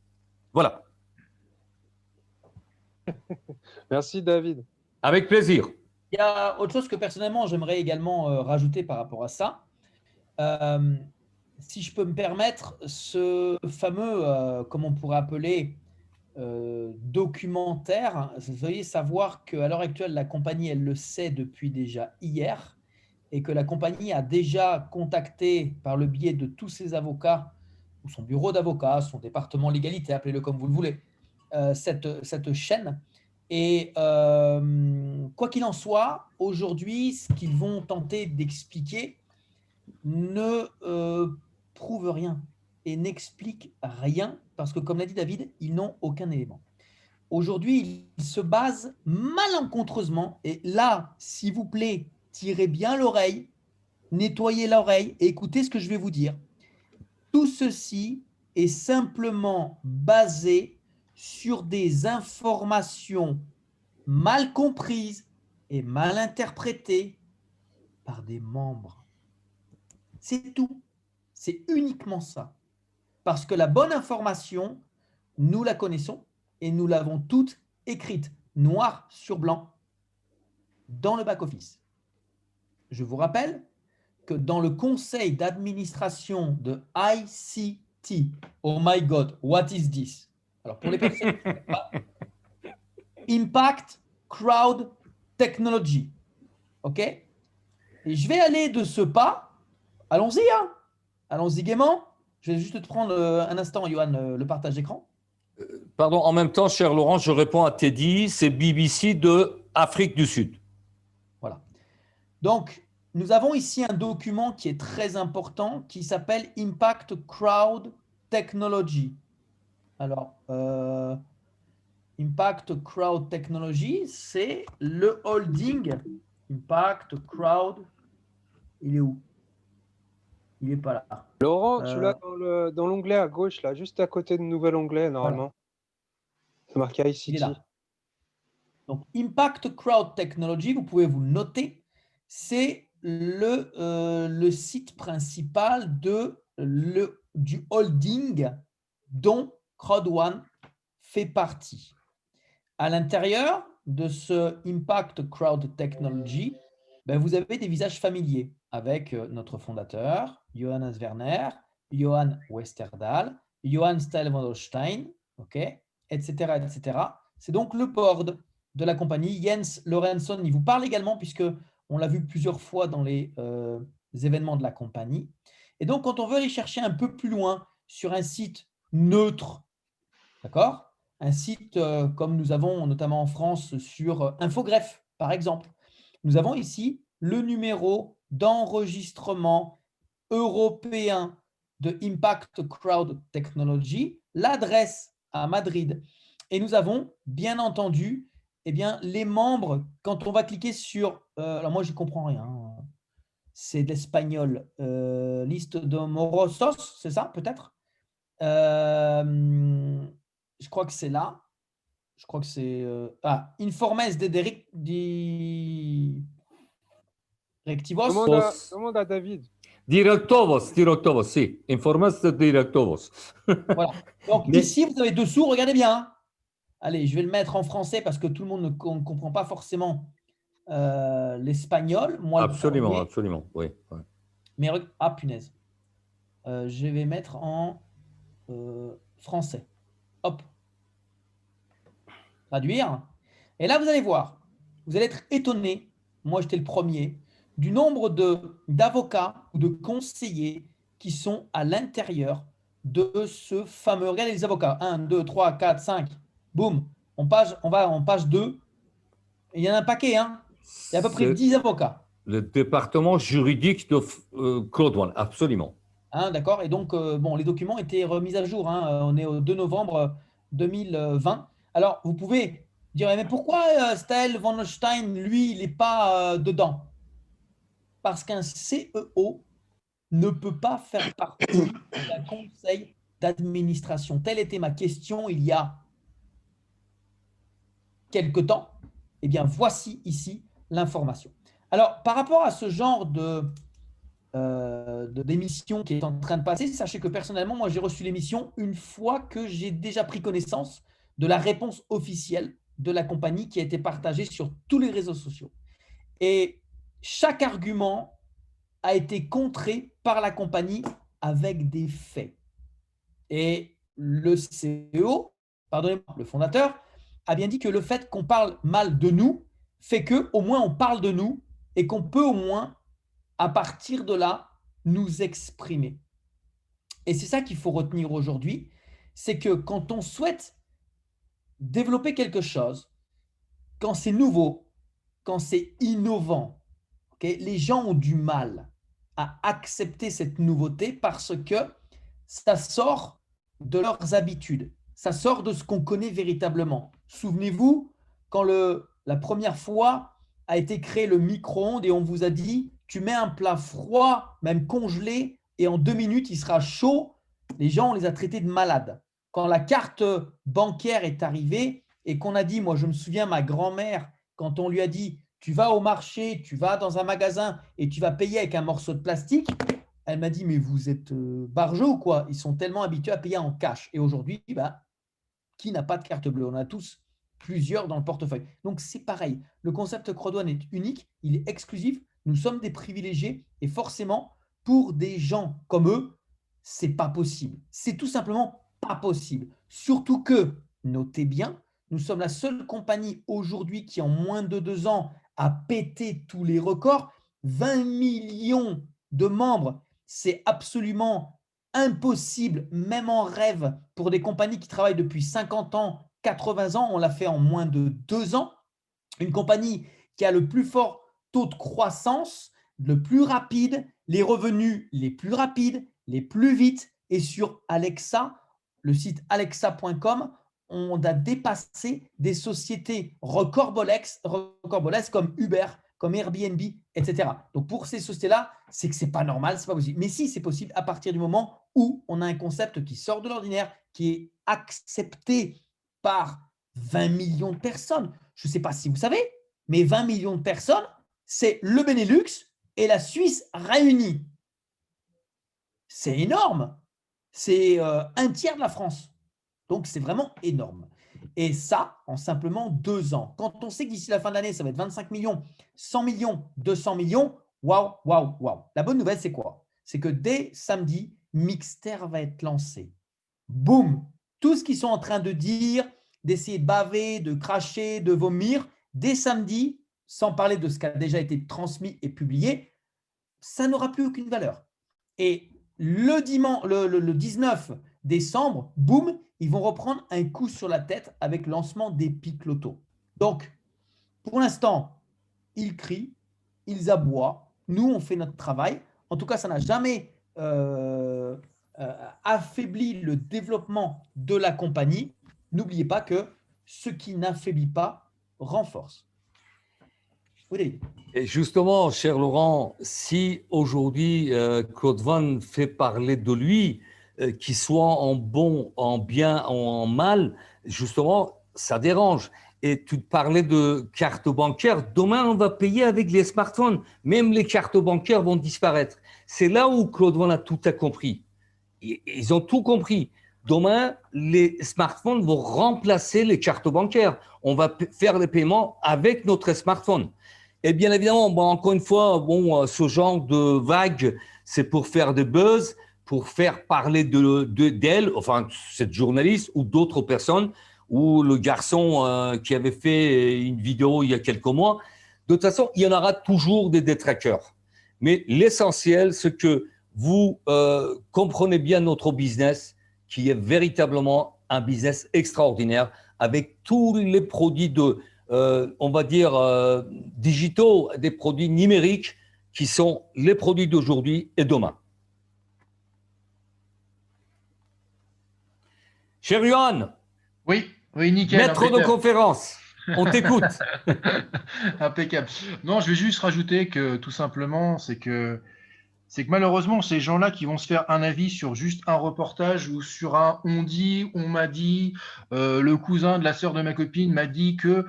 Voilà. Merci David. Avec plaisir. Il y a autre chose que personnellement j'aimerais également rajouter par rapport à ça. Si je peux me permettre, ce fameux, comme on pourrait appeler, documentaire, vous devriez savoir qu'à l'heure actuelle, la compagnie, elle le sait depuis déjà hier et que la compagnie a déjà contacté par le biais de tous ses avocats ou son bureau d'avocats, son département légalité, appelez-le comme vous le voulez, cette chaîne. Et quoi qu'il en soit, aujourd'hui, ce qu'ils vont tenter d'expliquer ne prouve rien. et n'expliquent rien parce que, comme l'a dit David, ils n'ont aucun élément. Aujourd'hui, ils se basent malencontreusement, et là, s'il vous plaît, tirez bien l'oreille, nettoyez l'oreille et écoutez ce que je vais vous dire. Tout ceci est simplement basé sur des informations mal comprises et mal interprétées par des membres. C'est tout. C'est uniquement ça. Parce que la bonne information, nous la connaissons et nous l'avons toute écrite, noir sur blanc, dans le back-office. Je vous rappelle que dans le conseil d'administration de ICT, oh my God, what is this? Alors pour les personnes qui ne savent pas, Impact Crowd Technology. OK? Et je vais aller de ce pas. Allons-y, hein? Allons-y gaiement. Je vais juste te prendre un instant, Johan, le partage d'écran. Pardon, en même temps, cher Laurent, je réponds à Teddy, c'est BBC de Afrique du Sud. Voilà. Donc, nous avons ici un document qui est très important qui s'appelle Impact Crowd Technology. Alors, Impact Crowd Technology, c'est le holding. Impact Crowd, il est où? Il n'est pas là. Laurent, tu l'as dans l'onglet à gauche, là, juste à côté de nouvel onglet, normalement. Voilà. C'est marqué ICT. Il est là. Donc, Impact Crowd Technology, vous pouvez vous noter, c'est le site principal du holding dont Crowd1 fait partie. À l'intérieur de ce Impact Crowd Technology, vous avez des visages familiers avec notre fondateur, Johannes Werner, Johan Westerdahl, Johan Stein, okay, etc., etc. C'est donc le board de la compagnie. Jens Lorentzon, il vous parle également puisqu'on l'a vu plusieurs fois dans les événements de la compagnie. Et donc, quand on veut aller chercher un peu plus loin sur un site neutre, d'accord, un site comme nous avons notamment en France sur Infogreffe, par exemple, nous avons ici le numéro d'enregistrement européen de Impact Crowd Technology, l'adresse à Madrid. Et nous avons bien entendu les membres, quand on va cliquer sur… alors moi, je ne comprends rien. C'est de l'espagnol. Liste de morosos, c'est ça peut-être je crois que c'est là. Je crois que c'est… Informes de directivos. Demande à David. Directivos, si. Informes de directivos. Voilà. Donc ici, vous avez dessous, regardez bien. Allez, je vais le mettre en français parce que tout le monde ne comprend pas forcément l'espagnol. Moi, absolument, absolument, oui. Ouais. Mais punaise. Je vais mettre en français. Hop. Traduire. Et là, vous allez voir. Vous allez être étonné. Moi, j'étais le premier du nombre d'avocats ou de conseillers qui sont à l'intérieur de ce fameux… Regardez les avocats. 1, 2, 3, 4, 5. Boum. On va en page 2. Il y en a un paquet. Hein. Il y a à peu près 10 avocats. Le département juridique de Crowd1, absolument. Hein, d'accord. Et donc, les documents étaient remis à jour. Hein. On est au 2 novembre 2020. Alors, vous pouvez dire, mais pourquoi Staël von Stein, lui, il n'est pas dedans? Parce qu'un CEO ne peut pas faire partie d'un conseil d'administration. Telle était ma question il y a quelque temps. Eh bien, voici ici l'information. Alors, par rapport à ce genre d'émission qui est en train de passer, sachez que personnellement, moi, j'ai reçu l'émission une fois que j'ai déjà pris connaissance de la réponse officielle de la compagnie qui a été partagée sur tous les réseaux sociaux. Et chaque argument a été contré par la compagnie avec des faits. Et le CEO, pardonnez-moi, le fondateur, a bien dit que le fait qu'on parle mal de nous fait qu'au moins on parle de nous et qu'on peut au moins, à partir de là, nous exprimer. Et c'est ça qu'il faut retenir aujourd'hui, c'est que quand on souhaite développer quelque chose, quand c'est nouveau, quand c'est innovant, okay, les gens ont du mal à accepter cette nouveauté parce que ça sort de leurs habitudes. Ça sort de ce qu'on connaît véritablement. Souvenez-vous, quand la première fois a été créé le micro-ondes et on vous a dit, tu mets un plat froid, même congelé, et en 2 minutes, il sera chaud. Les gens, on les a traités de malades. Quand la carte bancaire est arrivée et qu'on a dit, moi je me souviens, ma grand-mère, quand on lui a dit, tu vas au marché, tu vas dans un magasin et tu vas payer avec un morceau de plastique, elle m'a dit, mais vous êtes barjots ou quoi? Ils sont tellement habitués à payer en cash. Et aujourd'hui, qui n'a pas de carte bleue? On a tous plusieurs dans le portefeuille. Donc, c'est pareil. Le concept Crodone est unique, il est exclusif. Nous sommes des privilégiés et forcément, pour des gens comme eux, c'est pas possible. C'est tout simplement pas possible. Surtout que, notez bien, nous sommes la seule compagnie aujourd'hui qui, en moins de 2 ans, a pété tous les records. 20 millions de membres, c'est absolument impossible, même en rêve, pour des compagnies qui travaillent depuis 50 ans, 80 ans. On l'a fait en moins de 2 ans. Une compagnie qui a le plus fort taux de croissance, le plus rapide, les revenus les plus rapides, les plus vite. Et sur Alexa, le site alexa.com, on a dépassé des sociétés recordbolesques comme Uber, comme Airbnb, etc. Donc, pour ces sociétés-là, c'est que ce n'est pas normal, ce n'est pas possible. Mais si, c'est possible à partir du moment où on a un concept qui sort de l'ordinaire, qui est accepté par 20 millions de personnes. Je ne sais pas si vous savez, mais 20 millions de personnes, c'est le Benelux et la Suisse réunis. C'est énorme. C'est un tiers de la France. Donc, c'est vraiment énorme. Et ça, en simplement 2 ans. Quand on sait que d'ici la fin de l'année, ça va être 25 millions, 100 millions, 200 millions, waouh, waouh, waouh. La bonne nouvelle, c'est quoi? C'est que dès samedi, Mixter va être lancé. Boum! Tout ce qu'ils sont en train de dire, d'essayer de baver, de cracher, de vomir, dès samedi, sans parler de ce qui a déjà été transmis et publié, ça n'aura plus aucune valeur. Et le 19 décembre, boum, ils vont reprendre un coup sur la tête avec le lancement des pics loto. Donc, pour l'instant, ils crient, ils aboient. Nous, on fait notre travail. En tout cas, ça n'a jamais affaibli le développement de la compagnie. N'oubliez pas que ce qui n'affaiblit pas renforce. Oui. Et justement, cher Laurent, si aujourd'hui Crodone fait parler de lui, qu'il soit en bon, en bien, en mal, justement, ça dérange. Et tu parlais de cartes bancaires. Demain, on va payer avec les smartphones. Même les cartes bancaires vont disparaître. C'est là où Crodone a tout compris. Ils ont tout compris. Demain, les smartphones vont remplacer les cartes bancaires. On va faire les paiements avec notre smartphone. Et bien évidemment, encore une fois, ce genre de vague, c'est pour faire des buzz, pour faire parler d'elle, enfin, cette journaliste ou d'autres personnes, ou le garçon qui avait fait une vidéo il y a quelques mois. De toute façon, il y en aura toujours des détracteurs. Mais l'essentiel, c'est que vous comprenez bien notre business, qui est véritablement un business extraordinaire, avec tous les produits on va dire, digitaux, des produits numériques qui sont les produits d'aujourd'hui et demain. Cher Johan, oui, nickel. Maître impeccable. De conférence, on t'écoute. Impeccable. Non, je vais juste rajouter que tout simplement, c'est que malheureusement, ces gens-là qui vont se faire un avis sur juste un reportage ou sur un on dit, on m'a dit, le cousin de la sœur de ma copine m'a dit que,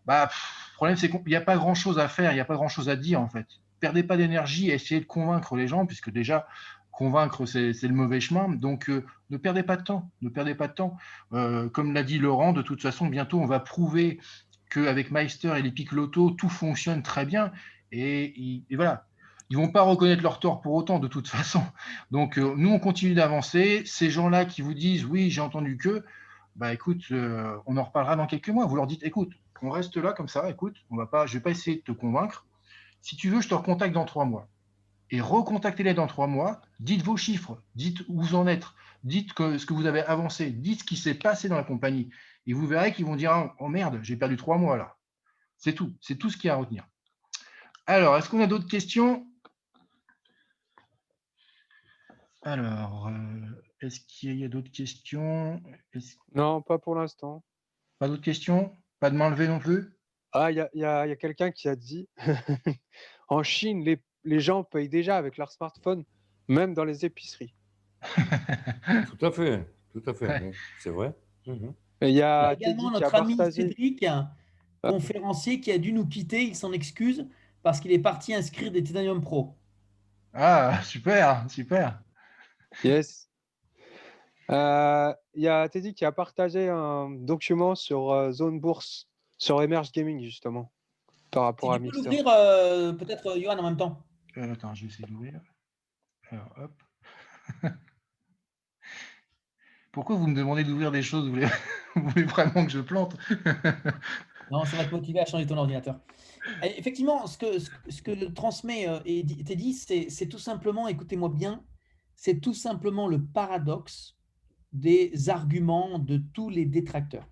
le problème c'est qu'il n'y a pas grand-chose à faire, il n'y a pas grand-chose à dire en fait. Perdez pas d'énergie à essayer de convaincre les gens, puisque déjà, convaincre, c'est le mauvais chemin. Donc, ne perdez pas de temps. Ne perdez pas de temps. Comme l'a dit Laurent, de toute façon, bientôt, on va prouver qu'avec Meister et les pics loto, tout fonctionne très bien. Et voilà. Ils ne vont pas reconnaître leur tort pour autant, de toute façon. Donc, nous, on continue d'avancer. Ces gens-là qui vous disent, oui, j'ai entendu que, écoute, on en reparlera dans quelques mois. Vous leur dites, écoute, on reste là comme ça, écoute, je ne vais pas essayer de te convaincre. Si tu veux, je te recontacte dans 3 mois. Et recontactez-les dans 3 mois, dites vos chiffres, dites où vous en êtes, dites ce que vous avez avancé, dites ce qui s'est passé dans la compagnie. Et vous verrez qu'ils vont dire, oh merde, j'ai perdu 3 mois là. C'est tout ce qu'il y a à retenir. Alors, est-ce qu'on a d'autres questions? Alors, Est-ce qu'il y a d'autres questions? Non, pas pour l'instant. Pas d'autres questions? Pas de main levée non plus? Ah, il y a quelqu'un qui a dit en Chine, les gens payent déjà avec leur smartphone, même dans les épiceries. Tout à fait, Ouais. oui, c'est vrai. Mhm. Et il y a Également Teddy qui a notre ami partagé. Cédric, un conférencier qui a dû nous quitter, il s'en excuse parce qu'il est parti inscrire des Titanium Pro. Ah, super, super. Yes. Il y a Teddy qui a partagé un document sur Zone Bourse, sur Emerge Gaming, justement, par rapport à Tu peux Mixer. l'ouvrir, peut-être, Johan, en même temps. Attends, je vais essayer d'ouvrir. Alors, hop. Pourquoi vous me demandez d'ouvrir des choses? Vous voulez vraiment que je plante? Non, ça va te motiver à changer ton ordinateur. Et effectivement, ce que transmet Teddy, c'est tout simplement, écoutez-moi bien, c'est tout simplement le paradoxe des arguments de tous les détracteurs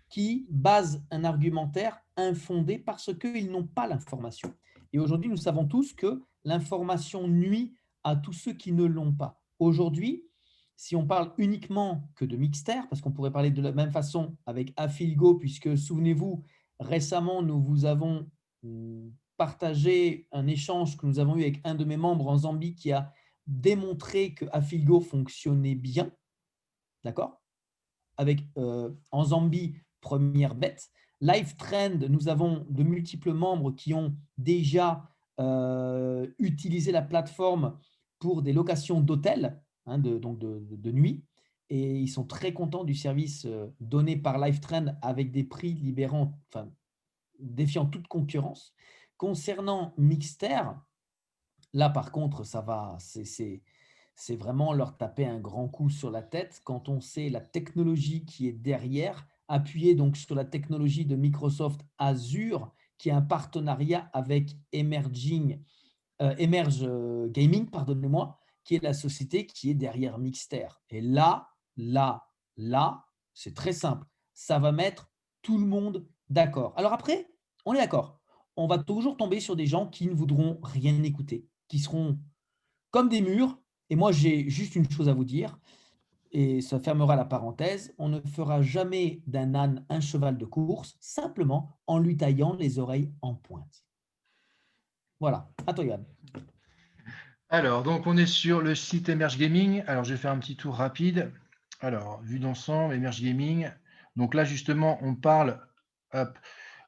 qui basent un argumentaire infondé parce qu'ils n'ont pas l'information. Et aujourd'hui, nous savons tous que l'information nuit à tous ceux qui ne l'ont pas. Aujourd'hui, si on parle uniquement que de Mixter, parce qu'on pourrait parler de la même façon avec Afilgo, puisque souvenez-vous, récemment, nous vous avons partagé un échange que nous avons eu avec un de mes membres en Zambie qui a démontré que Afilgo fonctionnait bien, d'accord? Avec en Zambie, première bête. Live Trend, nous avons de multiples membres qui ont déjà utilisé la plateforme pour des locations d'hôtels, hein, de nuit. Et ils sont très contents du service donné par Live Trend avec des prix libérant, enfin, défiant toute concurrence. Concernant Mixter, là par contre, ça va, c'est vraiment leur taper un grand coup sur la tête quand on sait la technologie qui est derrière, appuyée donc sur la technologie de Microsoft Azure, qui est un partenariat avec Emerge Gaming, pardonnez-moi, qui est la société qui est derrière Mixter. Et là, c'est très simple. Ça va mettre tout le monde d'accord. Alors après, on est d'accord. On va toujours tomber sur des gens qui ne voudront rien écouter, qui seront comme des murs. Et moi, j'ai juste une chose à vous dire, et ça fermera la parenthèse, on ne fera jamais d'un âne un cheval de course, simplement en lui taillant les oreilles en pointe. Voilà, à toi Yann. Alors, donc on est sur le site Emerge Gaming. Alors, je vais faire un petit tour rapide. Alors, vue d'ensemble, Emerge Gaming. Donc là, justement, on parle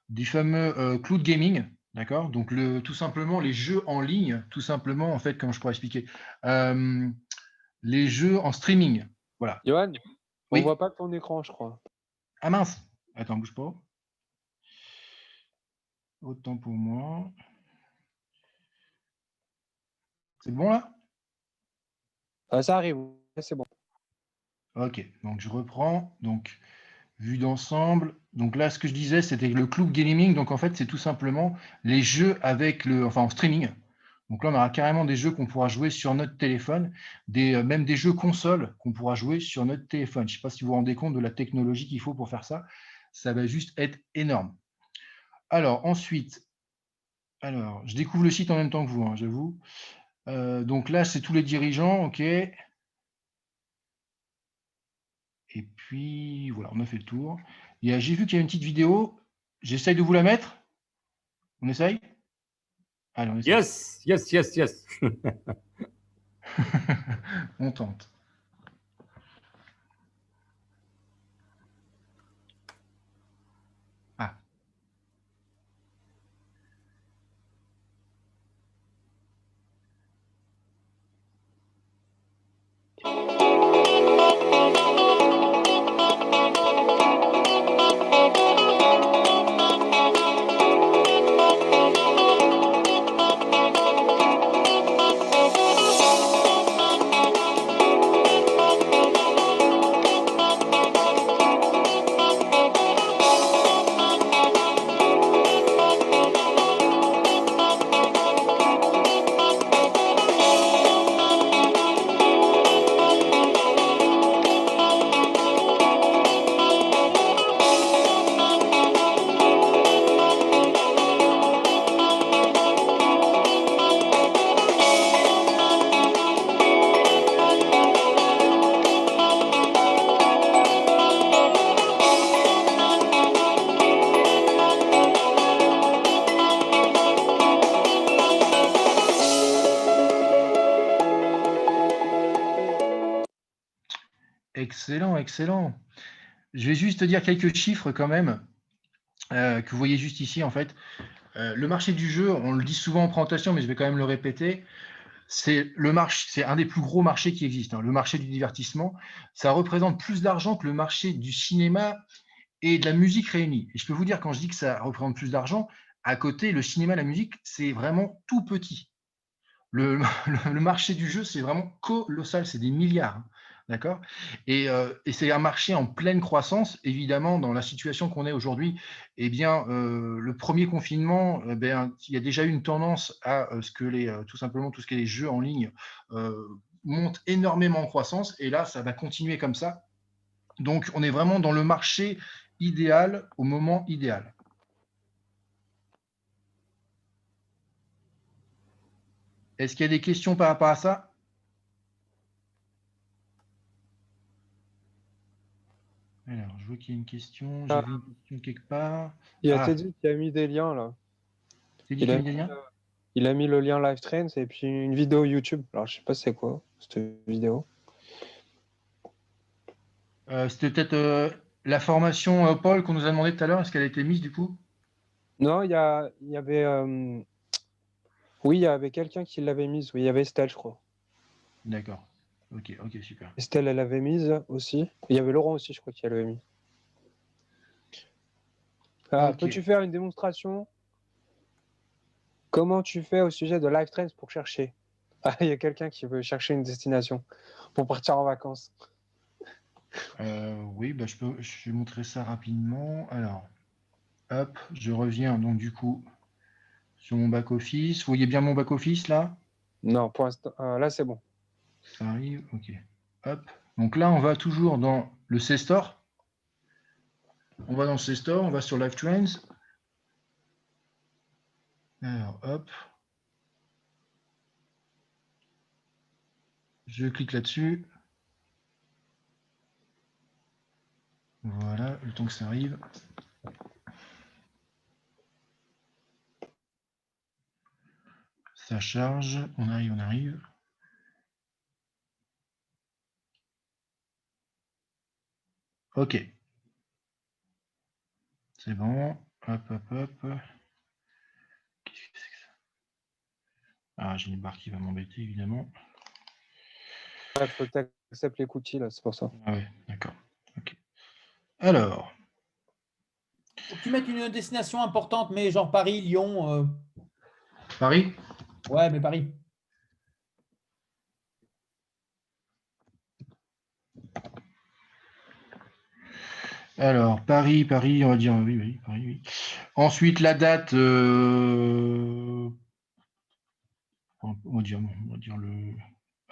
du fameux cloud gaming. D'accord? Donc, tout simplement, les jeux en ligne, tout simplement, en fait, comme je pourrais expliquer, les jeux en streaming. Voilà. Johan, on Oui. voit pas ton écran, je crois. Ah mince! Attends, bouge pas. Autant pour moi. C'est bon là? Ça arrive, c'est bon. Ok, donc je reprends. Donc, vue d'ensemble. Donc là, ce que je disais, c'était le cloud gaming. Donc en fait, c'est tout simplement les jeux avec en streaming. Donc là, on aura carrément des jeux qu'on pourra jouer sur notre téléphone, même des jeux consoles qu'on pourra jouer sur notre téléphone. Je ne sais pas si vous vous rendez compte de la technologie qu'il faut pour faire ça. Ça va juste être énorme. Alors ensuite, je découvre le site en même temps que vous, hein, j'avoue. Donc là, c'est tous les dirigeants, ok. Et puis, voilà, on a fait le tour. J'ai vu qu'il y a une petite vidéo. J'essaye de vous la mettre. On essaye? Allez, on essaye. Yes. On tente. Ah. Excellent, excellent. Je vais juste te dire quelques chiffres quand même, que vous voyez juste ici en fait. Le marché du jeu, on le dit souvent en présentation, mais je vais quand même le répéter, c'est un des plus gros marchés qui existent, hein, le marché du divertissement. Ça représente plus d'argent que le marché du cinéma et de la musique réunis. Et je peux vous dire, quand je dis que ça représente plus d'argent, à côté, le cinéma et la musique, c'est vraiment tout petit. Le, le marché du jeu, c'est vraiment colossal, c'est des milliards. Hein, d'accord, et c'est un marché en pleine croissance. Évidemment, dans la situation qu'on est aujourd'hui, eh bien, le premier confinement, il y a déjà eu une tendance à ce que tout simplement tout ce qui est les jeux en ligne monte énormément en croissance. Et là, ça va continuer comme ça. Donc, on est vraiment dans le marché idéal au moment idéal. Est-ce qu'il y a des questions par rapport à ça? Alors, je vois qu'il y a une question. J'ai vu une question quelque part. Il y a Teddy qui a mis des liens là. Teddy qui a mis des liens? Il a mis le lien Live Trends et puis une vidéo YouTube. Alors, je sais pas c'est quoi cette vidéo. C'était peut-être la formation Paul qu'on nous a demandé tout à l'heure. Est-ce qu'elle a été mise du coup? Non, il y avait. Oui, il y avait quelqu'un qui l'avait mise. Oui, il y avait Estelle, je crois. D'accord. Ok, super. Estelle, elle l'avait mise aussi. Il y avait Laurent aussi, je crois, qui l'avait mis. Peux-tu faire une démonstration? Comment tu fais au sujet de Live Trends pour chercher? Il y a quelqu'un qui veut chercher une destination pour partir en vacances. Oui, je vais montrer ça rapidement. Alors, hop, je reviens donc du coup sur mon back-office. Vous voyez bien mon back-office là? Non, pour l'instant, là c'est bon. Ça arrive, ok. Hop. Donc là, on va toujours dans le C-Store. On va dans le C-Store, on va sur Live Trends. Alors, hop. Je clique là-dessus. Voilà, le temps que ça arrive. Ça charge, on arrive. Ok. C'est bon. Hop. Qu'est-ce que c'est que ça? Ah, j'ai une barre qui va m'embêter, évidemment. Il faut que tu acceptes les cookies, là, c'est pour ça. Ah ouais, d'accord. Ok. Alors. Faut que tu mettes une destination importante, mais genre Paris, Lyon. Paris? Ouais, mais Paris. Alors, Paris, on va dire oui, Paris, oui. Ensuite, la date, on va dire le,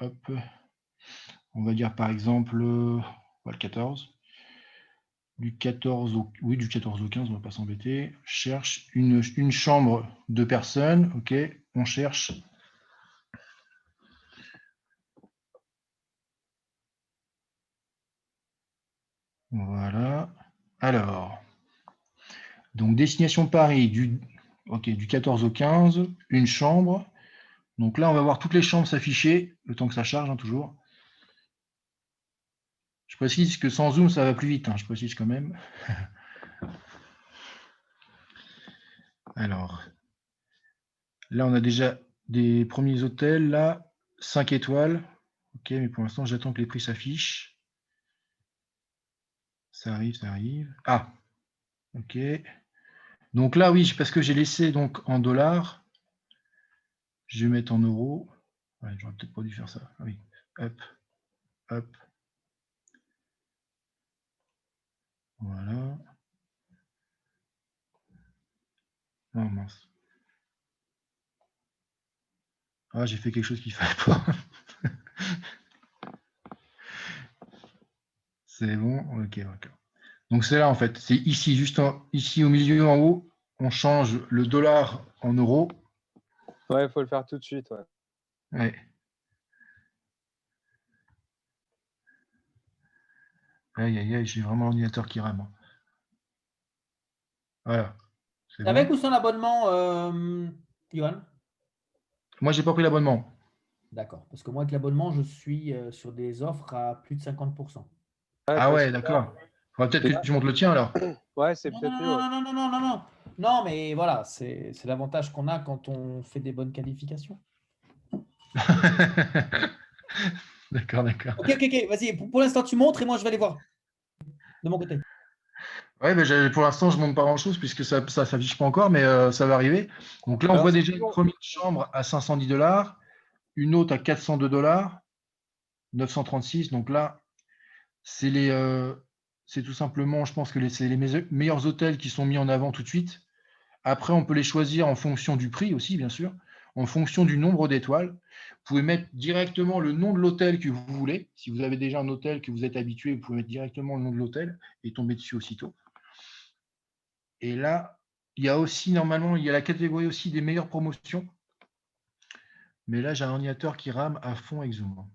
hop, on va dire par exemple le 14. Du 14 au 15, on va pas s'embêter. Cherche une chambre de personnes, ok, on cherche. Voilà. Alors, donc destination Paris du 14 au 15, une chambre. Donc là, on va voir toutes les chambres s'afficher, le temps que ça charge, hein, toujours. Je précise que sans zoom, ça va plus vite, hein, je précise quand même. Alors, là, on a déjà des premiers hôtels, là, 5 étoiles. Ok, mais pour l'instant, j'attends que les prix s'affichent. Ça arrive. Ah, ok. Donc là, oui, parce que j'ai laissé donc en dollars. Je vais mettre en euros. Ouais, j'aurais peut-être pas dû faire ça. Ah oui. Hop. Voilà. Oh mince. Ah, j'ai fait quelque chose qu'il ne fallait pas. C'est bon, ok. Donc c'est là en fait, c'est ici, ici au milieu en haut, on change le dollar en euros. Ouais, il faut le faire tout de suite. Ouais. Aïe, j'ai vraiment l'ordinateur qui rame. Voilà. Avec ou sans l'abonnement, Johan? Moi, j'ai pas pris l'abonnement. D'accord. Parce que moi, avec l'abonnement, je suis sur des offres à plus de 50%. Ah ouais, d'accord. Faudra peut-être que tu montes le tien alors. Ouais, c'est Non, peut-être mieux. non, non, non, non, non, non, non. Non, mais voilà, c'est l'avantage qu'on a quand on fait des bonnes qualifications. D'accord, d'accord. Ok, vas-y, pour l'instant, tu montres et moi, je vais aller voir de mon côté. Ouais, mais pour l'instant, je ne monte pas grand-chose puisque ça ne s'affiche pas encore, mais ça va arriver. Donc là, on Alors, voit c'est déjà une première chambre à 510 $, une autre à 402 $, 936. Donc là, c'est tout simplement, je pense que c'est les meilleurs hôtels qui sont mis en avant tout de suite. Après, on peut les choisir en fonction du prix aussi, bien sûr, en fonction du nombre d'étoiles. Vous pouvez mettre directement le nom de l'hôtel que vous voulez. Si vous avez déjà un hôtel que vous êtes habitué, vous pouvez mettre directement le nom de l'hôtel et tomber dessus aussitôt. Et là, il y a aussi, normalement, il y a la catégorie aussi des meilleures promotions. Mais là, j'ai un ordinateur qui rame à fond avec Zoom.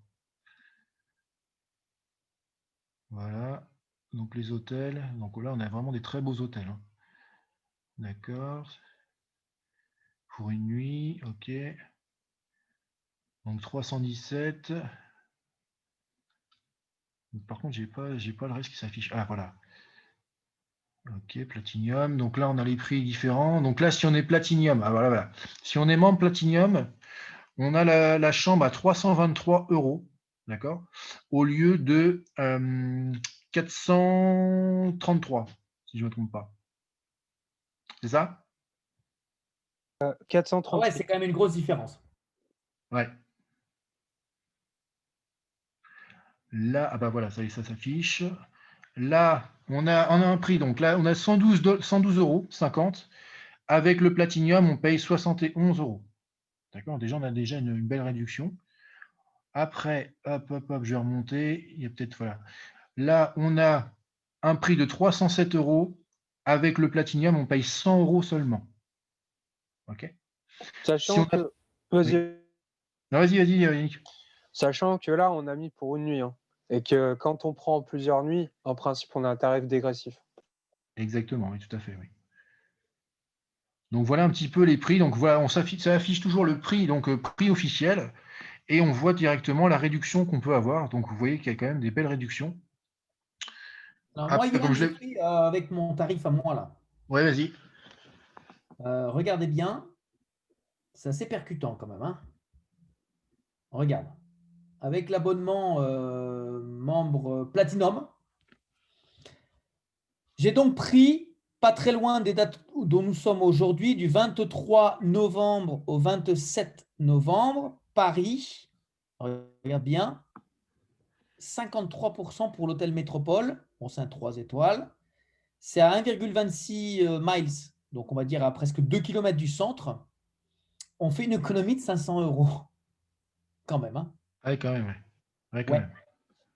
Voilà. Donc, les hôtels. Donc là, on a vraiment des très beaux hôtels. Hein. D'accord. Pour une nuit, ok. Donc 317. Par contre, j'ai pas le reste qui s'affiche. Ah, voilà. Ok, Platinum. Donc là, on a les prix différents. Donc là, si on est Platinum, ah, voilà. Si on est membre Platinum, on a la chambre à 323 €, d'accord, au lieu de 433, si je ne me trompe pas. C'est ça? 430. Ah ouais, c'est quand même une grosse différence. Ouais. Là, ah bah voilà, ça s'affiche. Là, on a un prix. Donc là, on a 112,50 €. Avec le Platinum, on paye 71 €. D'accord? Déjà, on a déjà une belle réduction. Après, hop, je vais remonter. Il y a peut-être, voilà. Là, on a un prix de 307 €. Avec le Platinum, on paye 100 € seulement. OK? Sachant que... Vas-y. Non, vas-y, Yannick. Sachant que là, on a mis pour une nuit. Hein, et que quand on prend plusieurs nuits, en principe, on a un tarif dégressif. Exactement, oui, tout à fait, oui. Donc voilà un petit peu les prix. Donc voilà, ça affiche toujours le prix, donc prix officiel, et on voit directement la réduction qu'on peut avoir. Donc vous voyez qu'il y a quand même des belles réductions. Alors, moi, Johan, j'ai pris avec mon tarif à moi là. Ouais, vas-y. Regardez bien, c'est assez percutant quand même. Hein. Regarde, avec l'abonnement membre Platinum, j'ai donc pris pas très loin des dates dont nous sommes aujourd'hui, du 23 novembre au 27 novembre, Paris, regarde bien, 53% pour l'hôtel Métropole, bon c'est un 3 étoiles, c'est à 1,26 miles, donc on va dire à presque 2 km du centre, on fait une économie de 500 € quand même. Hein. Ouais, quand même. Ouais, quand même.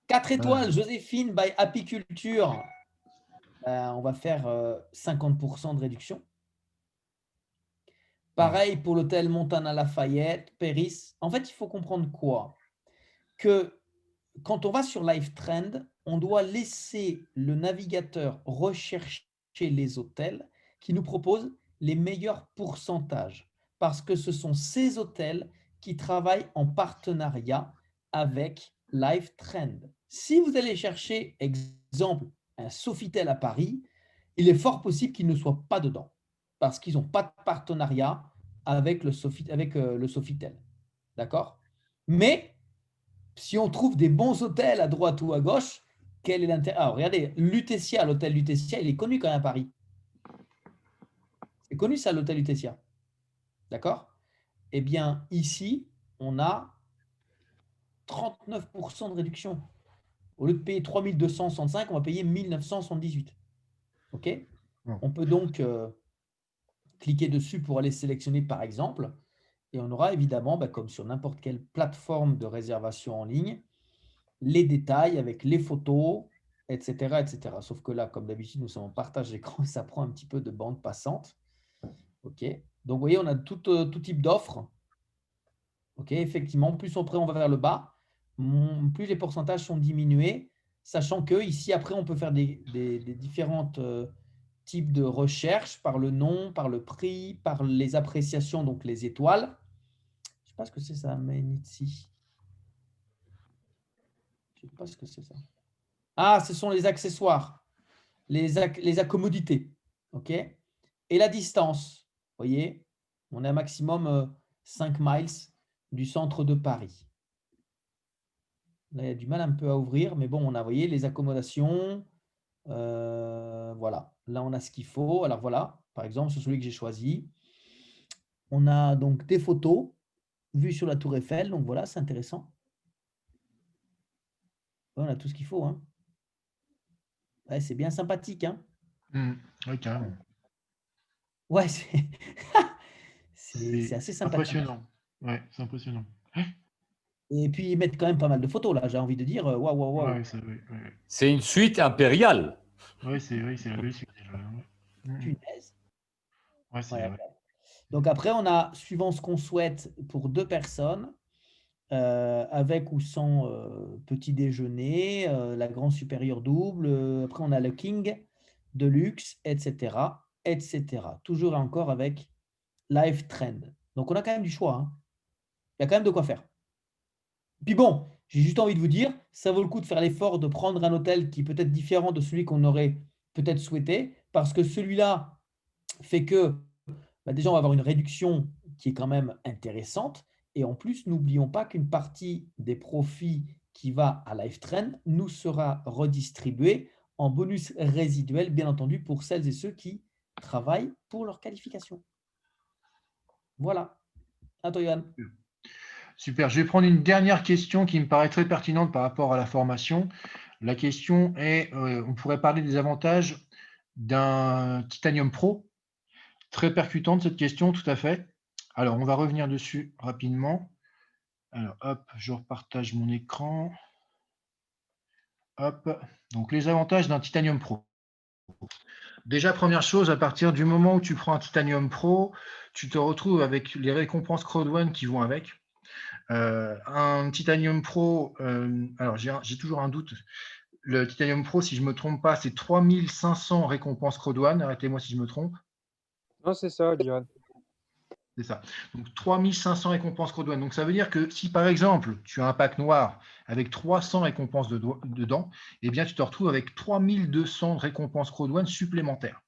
4 étoiles, Joséphine by Apiculture, on va faire 50% de réduction. Pareil pour l'hôtel Montana Lafayette, Péris. En fait, il faut comprendre quoi? Que quand on va sur Live Trend, on doit laisser le navigateur rechercher les hôtels qui nous proposent les meilleurs pourcentages. Parce que ce sont ces hôtels qui travaillent en partenariat avec Live Trend. Si vous allez chercher, exemple, un Sofitel à Paris, il est fort possible qu'il ne soit pas dedans. Parce qu'ils n'ont pas de partenariat avec le Sofitel. D'accord? Mais si on trouve des bons hôtels à droite ou à gauche, quel est l'intérêt? Alors, regardez, Lutetia, l'hôtel Lutetia, il est connu quand même à Paris. C'est connu ça, l'hôtel Lutetia. D'accord? Eh bien, ici, on a 39% de réduction. Au lieu de payer 3265, on va payer 1978. OK? On peut donc cliquer dessus pour aller sélectionner par exemple. Et on aura évidemment, comme sur n'importe quelle plateforme de réservation en ligne, les détails avec les photos, etc., etc. Sauf que là, comme d'habitude, nous sommes en partage d'écran et ça prend un petit peu de bande passante. OK. Donc, vous voyez, on a tout type d'offres. OK. Effectivement, plus on va vers le bas, plus les pourcentages sont diminués, sachant que ici, après, on peut faire des différentes types de recherches par le nom, par le prix, par les appréciations, donc les étoiles. Je ne sais pas ce que c'est ça, Menitsi. Je ne sais pas ce que c'est ça. Ah, ce sont les accessoires, les accommodités. OK? Et la distance, vous voyez, on est un maximum 5 miles du centre de Paris. Là, il y a du mal un peu à ouvrir, mais bon, on a, vous voyez, les accommodations. Voilà, là, on a ce qu'il faut. Alors voilà, par exemple, sur celui que j'ai choisi, on a donc des photos vues sur la Tour Eiffel. Donc voilà, c'est intéressant. Ouais, on a tout ce qu'il faut. Hein. Ouais, c'est bien sympathique. Hein. Oui, carrément. Ouais, c'est assez sympathique. Impressionnant. Ouais, c'est impressionnant. Et puis, ils mettent quand même pas mal de photos, là, j'ai envie de dire. Waouh, waouh, waouh. Ouais, C'est une suite impériale. Oui, c'est la belle suite déjà. Punaise. Ouais, c'est Ouais. vrai. Donc après, on a, suivant ce qu'on souhaite, pour 2 personnes, avec ou sans petit déjeuner, la grande supérieure double. Après, on a le King Deluxe, etc., etc. Toujours et encore avec Live Trend. Donc, on a quand même du choix. Hein. Il y a quand même de quoi faire. Puis bon, j'ai juste envie de vous dire, ça vaut le coup de faire l'effort de prendre un hôtel qui est peut-être différent de celui qu'on aurait peut-être souhaité, parce que celui-là fait que déjà, on va avoir une réduction qui est quand même intéressante. Et en plus, n'oublions pas qu'une partie des profits qui va à LiveTrend nous sera redistribuée en bonus résiduel, bien entendu, pour celles et ceux qui travaillent pour leur qualification. Voilà. À toi, Johan. Super. Je vais prendre une dernière question qui me paraît très pertinente par rapport à la formation. La question est, on pourrait parler des avantages d'un Titanium Pro. Très percutante cette question, tout à fait. Alors, on va revenir dessus rapidement. Alors, hop, je repartage mon écran. Hop. Donc, les avantages d'un Titanium Pro. Déjà, première chose, à partir du moment où tu prends un Titanium Pro, tu te retrouves avec les récompenses Crowd1 qui vont avec. Un Titanium Pro, alors j'ai toujours un doute. Le Titanium Pro, si je ne me trompe pas, c'est 3500 récompenses Crowd1. Arrêtez-moi si je me trompe. Non, c'est ça, Johan. C'est ça. Donc 3500 récompenses Crowd1. Donc ça veut dire que si par exemple tu as un pack noir avec 300 récompenses dedans, eh bien tu te retrouves avec 3200 récompenses Crowd1 supplémentaires.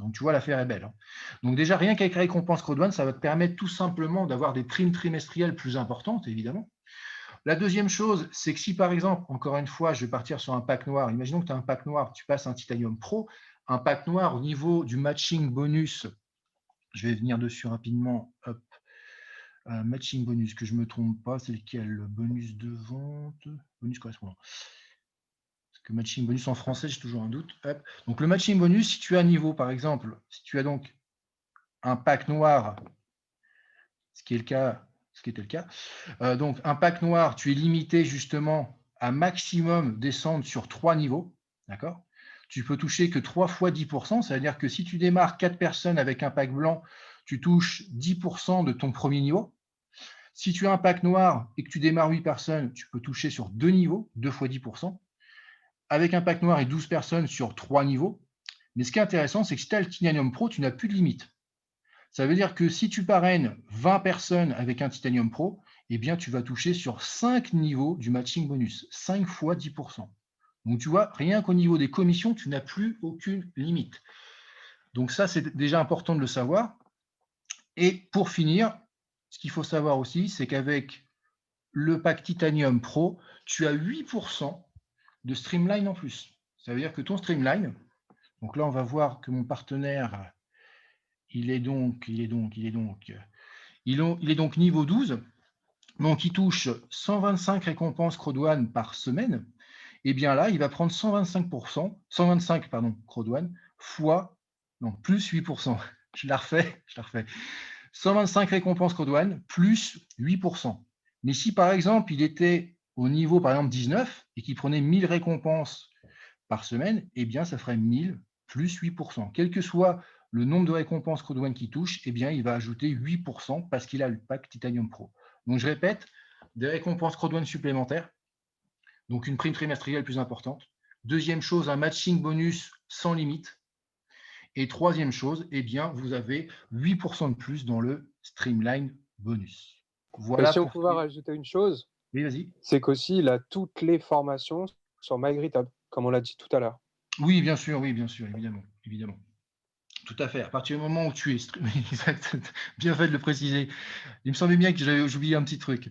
Donc tu vois, l'affaire est belle. Hein. Donc déjà, rien qu'avec la récompense Crowd1, ça va te permettre tout simplement d'avoir des primes trimestrielles plus importantes, évidemment. La deuxième chose, c'est que si par exemple, encore une fois, je vais partir sur un pack noir, imaginons que tu as un pack noir, tu passes un Titanium Pro, un pack noir au niveau du matching bonus, je vais venir dessus rapidement, hop, matching bonus, que je ne me trompe pas, c'est lequel? Le bonus de vente, bonus correspondant. Parce que matching bonus en français, j'ai toujours un doute. Hop. Donc le matching bonus, si tu as un niveau, par exemple, si tu as donc un pack noir, ce qui était le cas, donc un pack noir, tu es limité justement à maximum descendre sur 3 niveaux, d'accord? Tu peux toucher que 3 fois 10%, c'est-à-dire que si tu démarres 4 personnes avec un pack blanc, tu touches 10% de ton premier niveau. Si tu as un pack noir et que tu démarres 8 personnes, tu peux toucher sur 2 niveaux, 2 fois 10%. Avec un pack noir et 12 personnes sur 3 niveaux. Mais ce qui est intéressant, c'est que si tu as le Titanium Pro, tu n'as plus de limite. Ça veut dire que si tu parraines 20 personnes avec un Titanium Pro, eh bien, tu vas toucher sur 5 niveaux du matching bonus, 5 fois 10%. Donc, tu vois, rien qu'au niveau des commissions, tu n'as plus aucune limite. Donc, ça, c'est déjà important de le savoir. Et pour finir, ce qu'il faut savoir aussi, c'est qu'avec le pack Titanium Pro, tu as 8% de streamline en plus. Ça veut dire que ton streamline, donc là, on va voir que mon partenaire, il est donc niveau 12, donc il touche 125 récompenses Crowd1 par semaine. Et bien là, il va prendre 125 Crowd1 fois, non, plus 8%. Je la refais. 125 récompenses Crowd1 plus 8%. Mais si par exemple, il était au niveau, par exemple, 19 et qu'il prenait 1000 récompenses par semaine, eh bien, ça ferait 1000 plus 8%. Quel que soit le nombre de récompenses Crowd1 qui touche, eh bien, il va ajouter 8% parce qu'il a le pack Titanium Pro. Donc, je répète, des récompenses Crowd1 supplémentaires, donc une prime trimestrielle plus importante. Deuxième chose, un matching bonus sans limite. Et troisième chose, eh bien, vous avez 8% de plus dans le streamline bonus. Voilà. Et si on pouvait rajouter une chose, oui, vas-y. C'est qu'aussi, il a toutes les formations sur MyGridHub. comme on l'a dit tout à l'heure. Oui, bien sûr, évidemment, évidemment. Tout à fait. À partir du moment où tu es exact, bien fait de le préciser. Il me semblait bien que j'avais oublié un petit truc.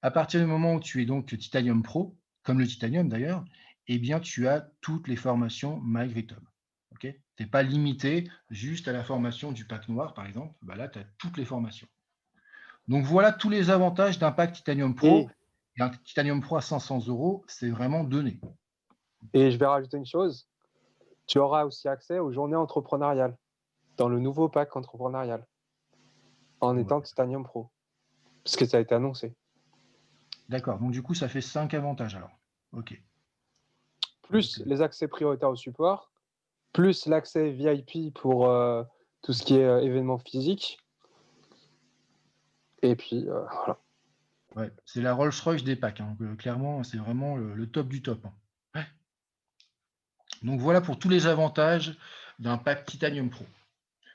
À partir du moment où tu es donc Titanium Pro, comme le Titanium d'ailleurs, eh bien tu as toutes les formations MyGridTop. Ok, tu n'es pas limité juste à la formation du pack noir, par exemple. Bah là, tu as toutes les formations. Donc voilà tous les avantages d'un pack Titanium Pro. Et un Titanium Pro à 500 €, c'est vraiment donné. Et je vais rajouter une chose. Tu auras aussi accès aux journées entrepreneuriales dans le nouveau pack entrepreneurial en étant Titanium Pro. Parce que ça a été annoncé. D'accord. Donc du coup, ça fait 5 avantages alors. Ok. Plus les accès prioritaires au support, plus l'accès VIP pour tout ce qui est événements physiques. Et puis, voilà. Ouais, c'est la Rolls-Royce des packs. Hein. Clairement, c'est vraiment le top du top. Hein. Ouais. Donc voilà pour tous les avantages d'un pack Titanium Pro.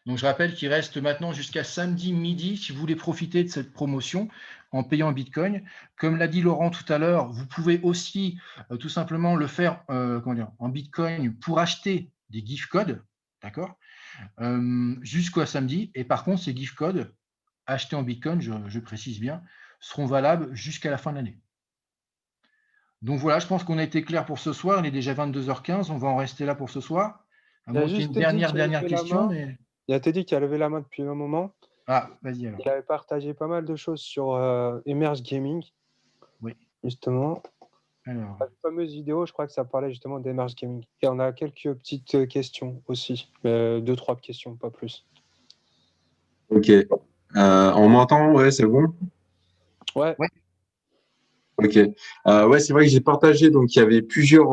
Donc je rappelle qu'il reste maintenant jusqu'à samedi midi si vous voulez profiter de cette promotion en payant en Bitcoin. Comme l'a dit Laurent tout à l'heure, vous pouvez aussi tout simplement le faire en Bitcoin pour acheter des gift codes, d'accord, jusqu'au samedi. Et par contre, ces gift codes achetés en Bitcoin, je précise bien, seront valables jusqu'à la fin de l'année. Donc voilà, je pense qu'on a été clair pour ce soir. Il est déjà 22h15, on va en rester là pour ce soir. À moins qu'il y ait une dernière question. Mais... Il y a Teddy qui a levé la main depuis un moment. Ah, vas-y alors. Il avait partagé pas mal de choses sur Emerge Gaming. Oui. Justement. Alors. La fameuse vidéo, je crois que ça parlait justement d'Emerge Gaming. Et on a quelques petites questions aussi. 2-3 questions, pas plus. Ok. On m'entend? Ouais, c'est bon? Ouais. Ok. Ouais, c'est vrai que j'ai partagé. Donc, il y avait plusieurs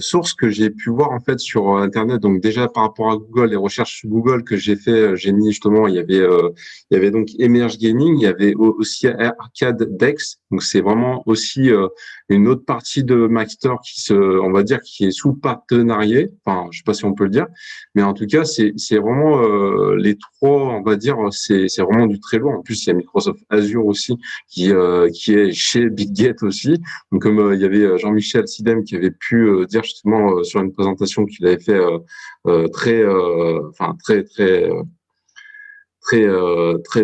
sources que j'ai pu voir en fait sur Internet. Donc, déjà par rapport à Google, les recherches sur Google que j'ai fait, j'ai mis justement, il y avait donc Emerge Gaming, il y avait aussi Arcade Dex. Donc, c'est vraiment aussi une autre partie de Maxter on va dire, qui est sous partenariat. Enfin, je sais pas si on peut le dire, mais en tout cas, c'est vraiment les trois, on va dire, c'est vraiment du très lourd. En plus, il y a Microsoft Azure aussi qui est chez BitGet aussi. Donc, comme il y avait Jean-Michel Sidem qui avait pu dire justement sur une présentation qu'il avait fait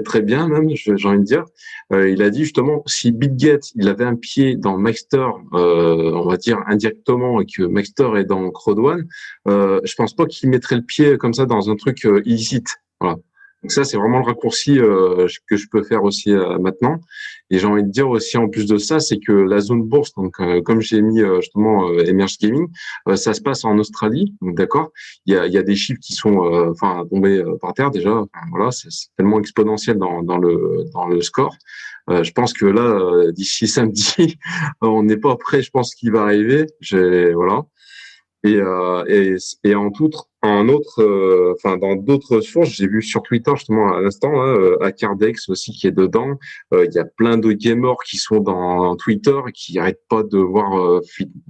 très bien même, j'ai envie de dire. Il a dit justement si BitGet il avait un pied dans Maxter, on va dire indirectement, et que Maxter est dans Crowd1, je pense pas qu'il mettrait le pied comme ça dans un truc illicite. Voilà. Donc ça, c'est vraiment le raccourci que je peux faire aussi maintenant. Et j'ai envie de dire aussi, en plus de ça, c'est que la zone bourse, donc comme j'ai mis justement Emerge Gaming, ça se passe en Australie, donc d'accord. Il y a des chiffres qui sont tombés par terre déjà. Enfin, voilà, c'est tellement exponentiel dans le score. Je pense que là, d'ici samedi, on n'est pas prêt. Je pense qu'il va arriver. Voilà. Et dans d'autres sources, j'ai vu sur Twitter justement à l'instant, Acardex aussi qui est dedans. Il y a plein de gamers qui sont dans Twitter et qui n'arrêtent pas de voir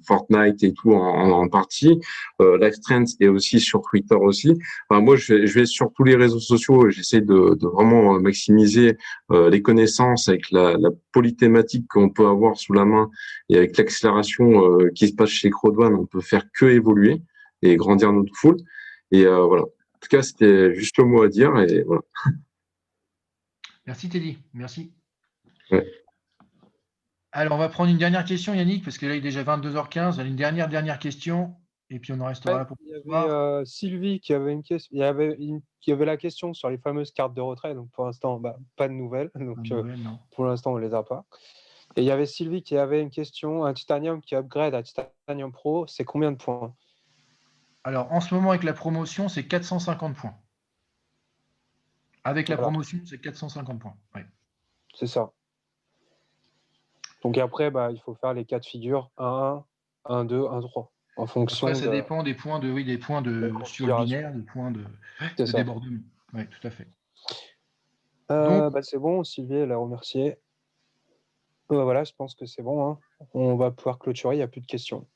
Fortnite et tout en partie. LiveTrends est aussi sur Twitter aussi. Enfin, moi, je vais sur tous les réseaux sociaux et j'essaie de vraiment maximiser les connaissances avec la polythématique qu'on peut avoir sous la main et avec l'accélération qui se passe chez Crowd1, on peut faire que évoluer et grandir notre foule. Et voilà. En tout cas, c'était juste le mot à dire et voilà. Merci Teddy, merci. Ouais. Alors, on va prendre une dernière question, Yannick, parce que là, il est déjà 22h15. Une dernière question, et puis on en restera là pour il y avait Sylvie qui avait une question. Qui avait la question sur les fameuses cartes de retrait. Donc, pour l'instant, pas de nouvelles. Donc, pour l'instant, on les a pas. Et il y avait Sylvie qui avait une question. Un Titanium qui upgrade à Titanium Pro, c'est combien de points? Alors, en ce moment, avec la promotion, c'est 450 points. Avec la promotion, c'est 450 points. Ouais. C'est ça. Donc après, il faut faire les 4 figures 1-1, 1-2, 1-3. En fonction. Après, ça dépend des points sur le binaire, des points de débordement. Oui, tout à fait. C'est bon, Sylvie, elle a remercié. Voilà, je pense que c'est bon. Hein. On va pouvoir clôturer, il n'y a plus de questions.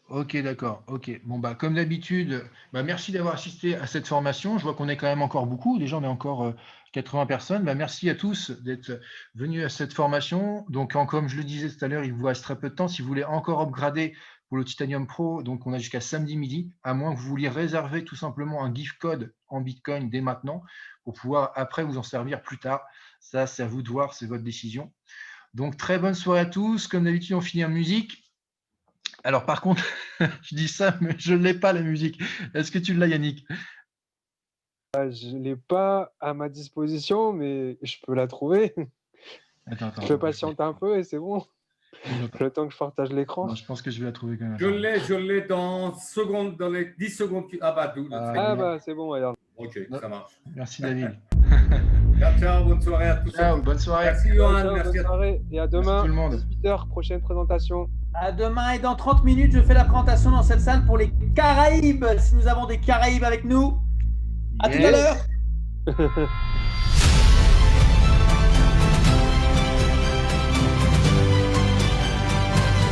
Ok, d'accord. Ok. Bon, bah, comme d'habitude, bah, merci d'avoir assisté à cette formation. Je vois qu'on est quand même encore beaucoup. Déjà, on est encore 80 personnes. Bah, merci à tous d'être venus à cette formation. Donc, comme je le disais tout à l'heure, il vous reste très peu de temps. Si vous voulez encore upgrader pour le Titanium Pro, donc on a jusqu'à samedi midi, à moins que vous vouliez réserver tout simplement un gift code en Bitcoin dès maintenant pour pouvoir après vous en servir plus tard. Ça, c'est à vous de voir, c'est votre décision. Donc, très bonne soirée à tous. Comme d'habitude, on finit en musique. Alors, par contre, je dis ça, mais je ne l'ai pas, la musique. Est-ce que tu l'as, Yannick? Je ne l'ai pas à ma disposition, mais je peux la trouver. Attends, Je peux patienter un peu et c'est bon. Le temps que je partage l'écran. Je pense que je vais la trouver quand même. Je l'ai dans les 10 secondes. Ah bah, c'est bon, regarde. Ok, ça marche. Merci, David. Ciao, bonne soirée à tous. Ciao, bonne soirée. Merci, Johan. Ciao, merci bonne soirée. Et à demain, tout le monde. 18h, prochaine présentation. À demain et dans 30 minutes, je fais la présentation dans cette salle pour les Caraïbes. Si nous avons des Caraïbes avec nous, à tout à l'heure.